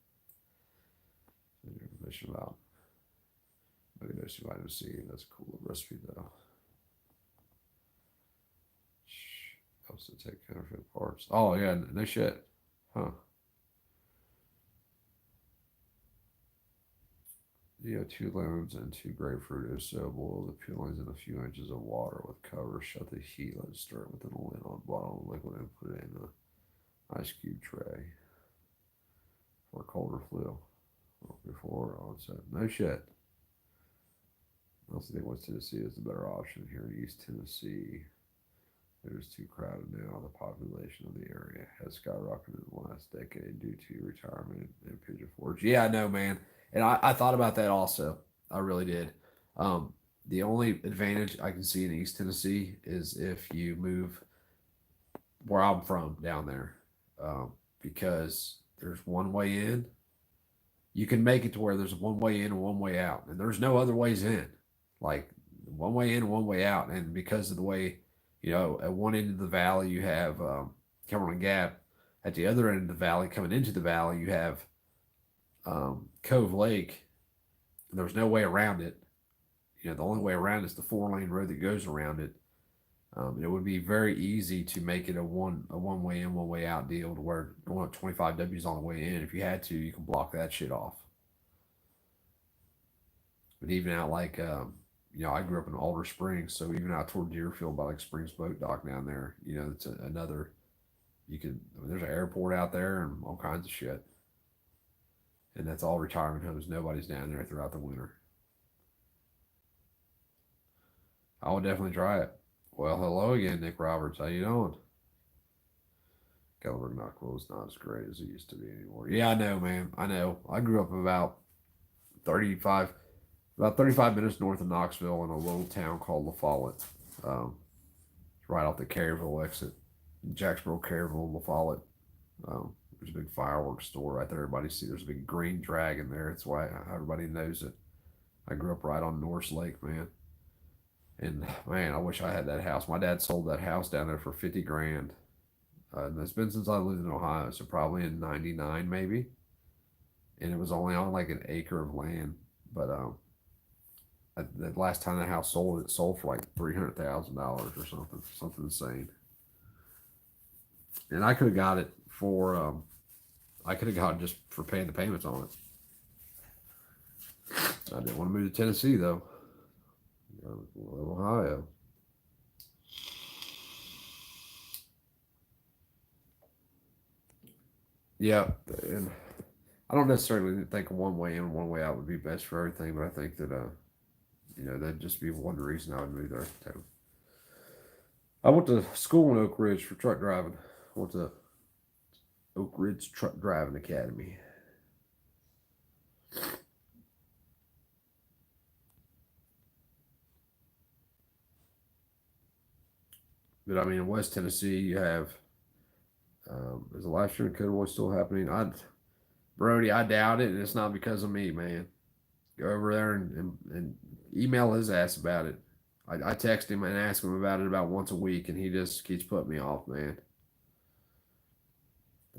Information about magnesium vitamin C. That's a cool recipe though. Helps to take counterfeit parts. Oh yeah, no shit. Huh. You have 2 lemons and 2 grapefruit is so boil the peelings in a few inches of water with cover. Shut the heat. Let it stir within a lid on bottle of liquid and put it in an ice cube tray for cold or flu before onset. No shit. I also think West Tennessee is the better option here in East Tennessee. It is too crowded now. The population of the area has skyrocketed in the last decade due to retirement and pigeon forge. Yeah, I know, man. And I thought about that also. I really did. The only advantage I can see in East Tennessee is if you move where I'm from down there, because there's one way in. You can make it to where there's one way in and one way out, and there's no other ways in. Like one way in and one way out, and because of the way, at one end of the valley you have Cumberland Gap. At the other end of the valley, coming into the valley, you have Cove Lake. There's no way around it. The only way around is the 4-lane road that goes around it. It would be very easy to make it a one way in, one way out deal to where going up 25 W's on the way in. If you had to, you can block that shit off. But even out like I grew up in Alder Springs, so even out toward Deerfield by like Springs Boat Dock down there, it's another. There's an airport out there and all kinds of shit, and that's all retirement homes. Nobody's down there throughout the winter. I would definitely try it. Well, hello again, Nick Roberts. How you doing? Gallenberg Knoxville is not as great as it used to be anymore. Yeah, I know, man. I know. I grew up about 35, about 35 minutes north of Knoxville in a little town called La Follette. Right off the Caryville exit. Jacksboro, Caryville, La Follette. There's a big fireworks store right there. Everybody see there's a big green dragon there. That's why everybody knows it. I grew up right on Norse Lake, man. And man, I wish I had that house. My dad sold that house down there for 50 grand. And it's been since I lived in Ohio, so probably in '99 maybe. And it was only on like an acre of land. But the last time that house sold, it sold for like $300,000 or something insane. And I could have got it for, I could have got it just for paying the payments on it. I didn't want to move to Tennessee though. Ohio. Yeah, and I don't necessarily think one way in, one way out would be best for everything, but I think that that'd just be one reason I would move there too. I went to school in Oak Ridge for truck driving. I went to Oak Ridge Truck Driving Academy. But I mean, in West Tennessee, you have is the live stream code voice still happening? Brody, I doubt it, and it's not because of me, man. Go over there and email his ass about it. I text him and ask him about it about once a week, and he just keeps putting me off, man.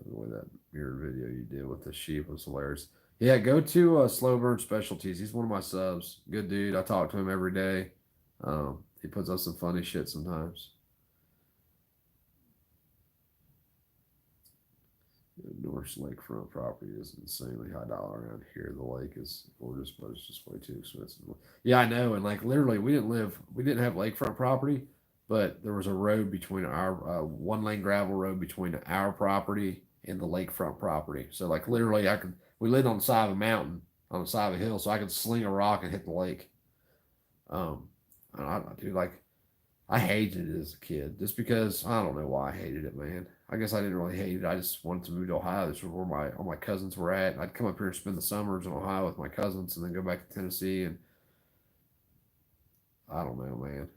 The way that mirror video you did with the sheep was hilarious. Yeah, go to Slow Burn Specialties. He's one of my subs. Good dude. I talk to him every day. He puts up some funny shit sometimes. North lakefront property is insanely high dollar around here. The lake is gorgeous, but it's just way too expensive. Yeah, I know. And like literally, we didn't have lakefront property, but there was a road between our one lane gravel road between our property and the lakefront property. So like literally, we lived on the side of a mountain, on the side of a hill, so I could sling a rock and hit the lake. Um, I do like I hated it as a kid just because I don't know why I hated it, man. I guess I didn't really hate it. I just wanted to move to Ohio. This was where all my cousins were at. I'd come up here and spend the summers in Ohio with my cousins, and then go back to Tennessee. And I don't know, man.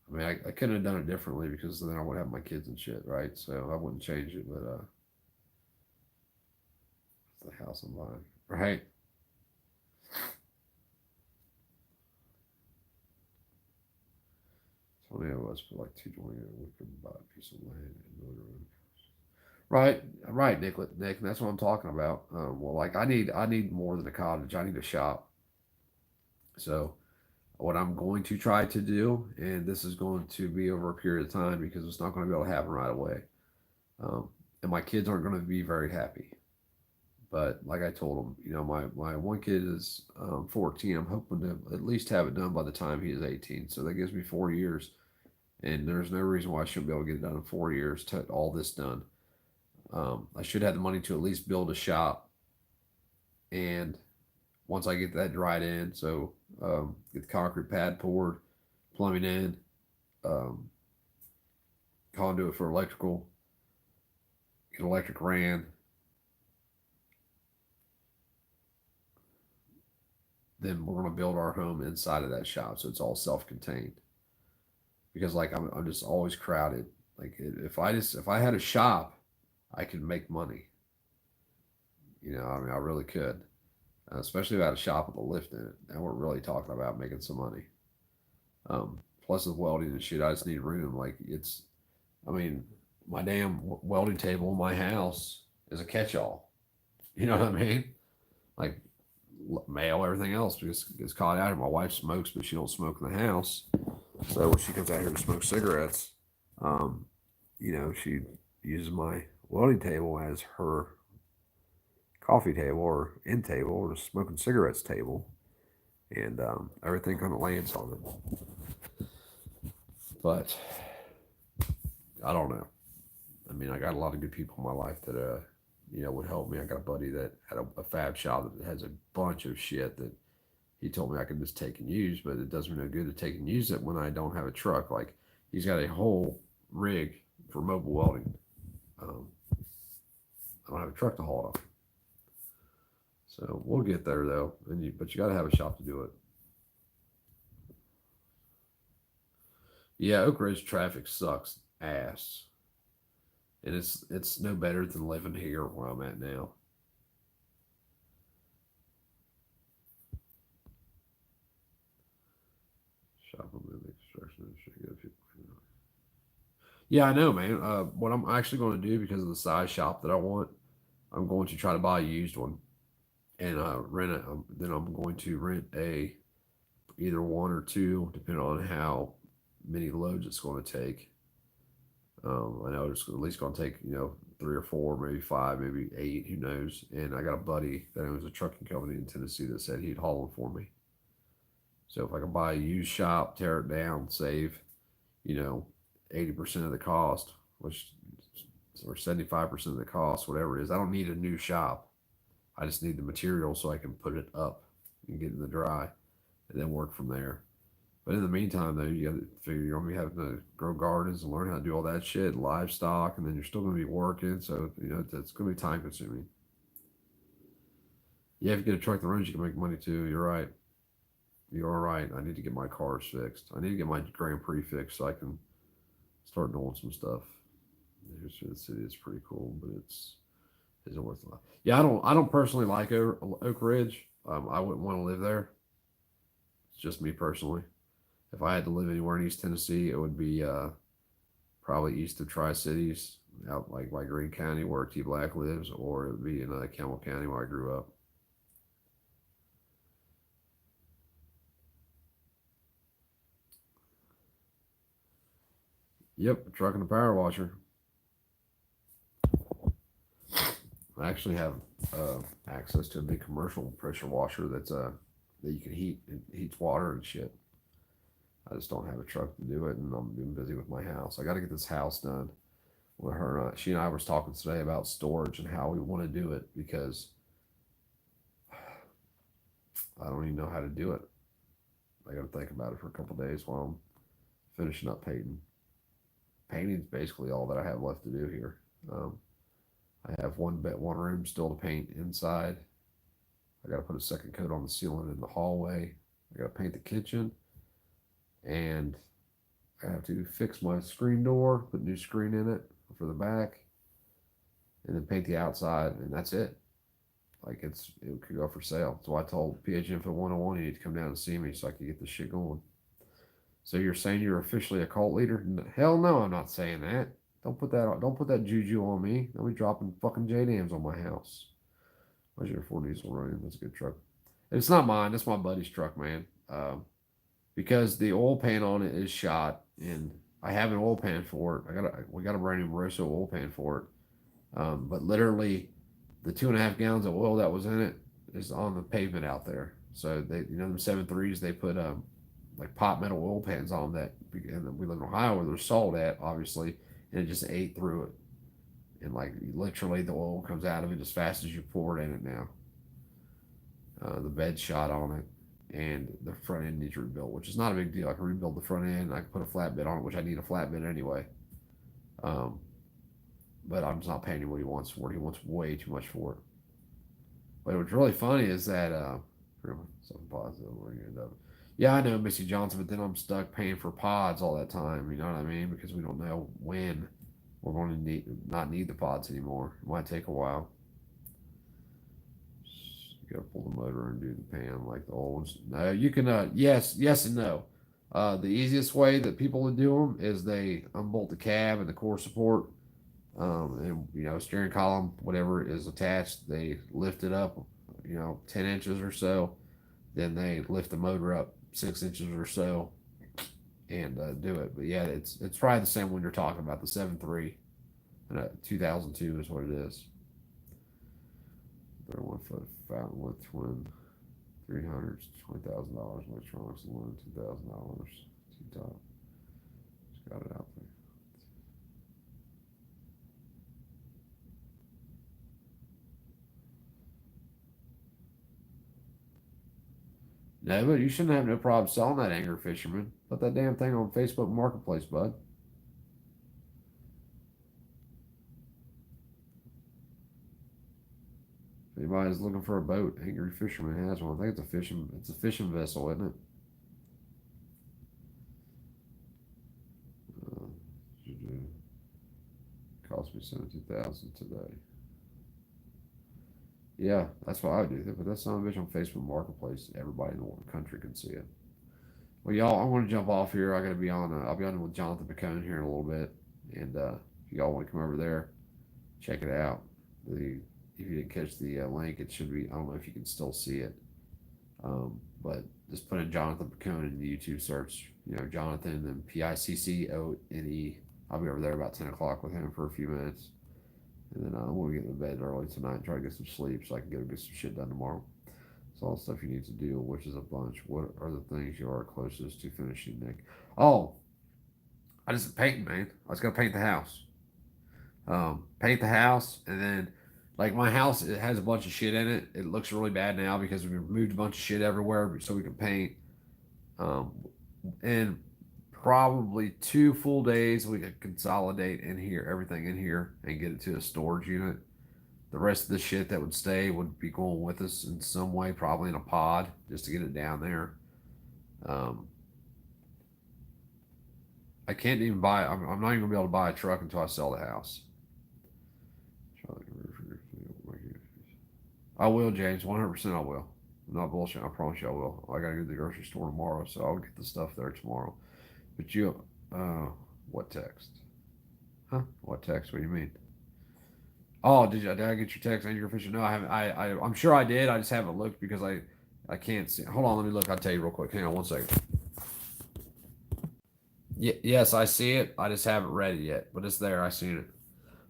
I mean, I couldn't have done it differently because then I would have my kids and shit, right? So I wouldn't change it. But it's the house I'm buying, right? So many of us for like 220, we could buy a piece of land in Northern. Right, right, Nick. That's what I'm talking about. Well, like I need more than a cottage. I need a shop. So what I'm going to try to do, and this is going to be over a period of time because it's not going to be able to happen right away. And my kids aren't going to be very happy. But like I told them, my one kid is 14. I'm hoping to at least have it done by the time he is 18. So that gives me 4 years, and there's no reason why I shouldn't be able to get it done in 4 years to all this done. I should have the money to at least build a shop, and once I get that dried in, so get the concrete pad poured, plumbing in, um, conduit for electrical, get electric ran, then we're gonna build our home inside of that shop, so it's all self-contained. Because like I'm just always crowded. Like if I had a shop, I could make money. I mean I really could. Especially if I had a shop with a lift in it. And we're really talking about making some money. Plus with welding and shit, I just need room. I mean, my damn welding table in my house is a catch-all. You know what I mean? Like mail, everything else gets caught out here. My wife smokes, but she don't smoke in the house. So when she comes out here to smoke cigarettes, um, she uses my welding table as her coffee table or end table or smoking cigarettes table, and everything kind of lands on it. But I don't know. I mean, I got a lot of good people in my life that would help me. I got a buddy that had a fab shop that has a bunch of shit that he told me I could just take and use, but it does me no good to take and use it when I don't have a truck. Like he's got a whole rig for mobile welding. Um, I don't have a truck to haul it off. So we'll get there though, but you got to have a shop to do it. Yeah, Oak Ridge traffic sucks ass, and it's no better than living here where I'm at now. Shop on the construction industry. Good people. Yeah, I know, man. What I'm actually going to do because of the size shop that I want, I'm going to try to buy a used one and rent it. Then I'm going to rent either one or two, depending on how many loads it's going to take. I know it's at least going to take 3 or 4, maybe 5, maybe 8. Who knows? And I got a buddy that owns a trucking company in Tennessee that said he'd haul them for me. So if I can buy a used shop, tear it down, save 80% of the cost, which or 75% of the cost, whatever it is. I don't need a new shop. I just need the material so I can put it up and get in the dry, and then work from there. But in the meantime, though, you got to figure you're going to be having to grow gardens and learn how to do all that shit, livestock, and then you're still going to be working. So, it's going to be time consuming. Yeah, if you get a truck that runs, you can make money too. You're right. You're right. I need to get my cars fixed. I need to get my Grand Prix fixed so I can start doing some stuff. The city is pretty cool, but isn't worth a lot. Yeah, I don't personally like Oak Ridge. I wouldn't want to live there. It's just me personally. If I had to live anywhere in East Tennessee, it would be probably east of Tri-Cities, out like by Greene County where T Black lives, or it would be in Campbell County where I grew up. Yep, truck and a power washer. I actually have access to a big commercial pressure washer that you can heat. It heats water and shit. I just don't have a truck to do it, and I'm being busy with my house. I got to get this house done. With her, she and I was talking today about storage and how we want to do it because I don't even know how to do it. I got to think about it for a couple of days while I'm finishing up painting. Painting's basically all that I have left to do here. I have one room still to paint inside. I got to put a second coat on the ceiling in the hallway. I got to paint the kitchen, and I have to fix my screen door, put a new screen in it for the back, and then paint the outside, and that's it. Like it could go for sale. So I told PH Info 101 you need to come down and see me so I can get this shit going. So you're saying you're officially a cult leader? Hell no, I'm not saying that. Don't put that juju on me. Don't be dropping fucking JDAMs on my house. Why's your Ford diesel running? That's a good truck. It's not mine. That's my buddy's truck, man. Because the oil pan on it is shot, and I have an oil pan for it. We got a brand new Moroso oil pan for it. But literally, the 2.5 gallons of oil that was in it is on the pavement out there. So they, them 7.3s, they put like pot metal oil pans on that. And we live in Ohio where there's salt at, obviously, and it just ate through it. And like literally, the oil comes out of it as fast as you pour it in it now. The bed shot on it, and the front end needs rebuilt, which is not a big deal. I can rebuild the front end. I can put a flatbed on it, which I need a flatbed anyway. But I'm just not paying him what he wants for it. He wants way too much for it. But what's really funny is that something positive where you end up. Yeah, I know Missy Johnson, but then I'm stuck paying for pods all that time. You know what I mean? Because we don't know when we're going to not need the pods anymore. It might take a while. You gotta pull the motor and do the pan like the old ones. No, you can. Yes, and no. The easiest way that people do them is they unbolt the cab and the core support, and steering column, whatever is attached. They lift it up, 10 inches or so. Then they lift the motor up 6 inches or so, and do it. But yeah, it's probably the same one you're talking about. The 7.3, 2002 is what it is. 31 foot fountain with twin 300s, $20,000 electronics alone, $2,000. T-top. Just got it out there. No, but you shouldn't have no problem selling that Angry Fisherman. Put that damn thing on Facebook Marketplace, bud. If anybody's looking for a boat, Angry Fisherman has one. I think it's a fishing vessel, isn't it? Cost me $72,000 today. Yeah, that's what I would do. Put that son of a bitch on Facebook Marketplace. Everybody in the country can see it. Well, y'all, I want to jump off here. I got to be on. I'll be on with Jonathan McCone here in a little bit, and if y'all want to come over there, check it out. If you didn't catch the link, it should be. I don't know if you can still see it, but just put in Jonathan McCone in the YouTube search. Jonathan and Piccone. I'll be over there about 10 o'clock with him for a few minutes. And then we'll get to bed early tonight and try to get some sleep so I can get some shit done tomorrow. It's all the stuff you need to do, which is a bunch. What are the things you are closest to finishing, Nick? Oh, I just painting, man. I was going to paint the house. Paint the house, and then, like, my house, it has a bunch of shit in it. It looks really bad now because we moved a bunch of shit everywhere so we can paint. And probably 2 full days we could consolidate everything in here and get it to a storage unit. The rest of the shit that would stay would be going with us in some way, probably in a pod, just to get it down there. I can't even buy. I'm not even gonna be able to buy a truck until I sell the house. I will, James. 100% I will. I'm not bullshit. I promise you I will. I gotta go to the grocery store tomorrow, so I'll get the stuff there tomorrow. But what text? Huh? What text? What do you mean? Oh, did I get your text? Angry fishing? No, I haven't. I'm sure I did. I just haven't looked because I can't see. Hold on, let me look. I'll tell you real quick. Hang on one second. Yes, I see it. I just haven't read it yet, but it's there. I seen it.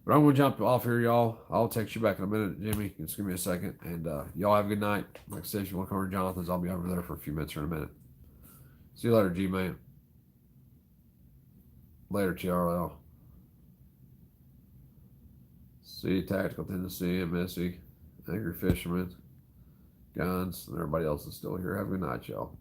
But I'm gonna jump off here, y'all. I'll text you back in a minute, Jimmy. Just give me a second, and y'all have a good night. Like I said, if you want to come over to Jonathan's, I'll be over there for a few minutes or in a minute. See you later, G man. Later, TRL. See you, Tactical Tennessee and Missy, Angry Fisherman, Guns, and everybody else is still here. Have a good night, y'all.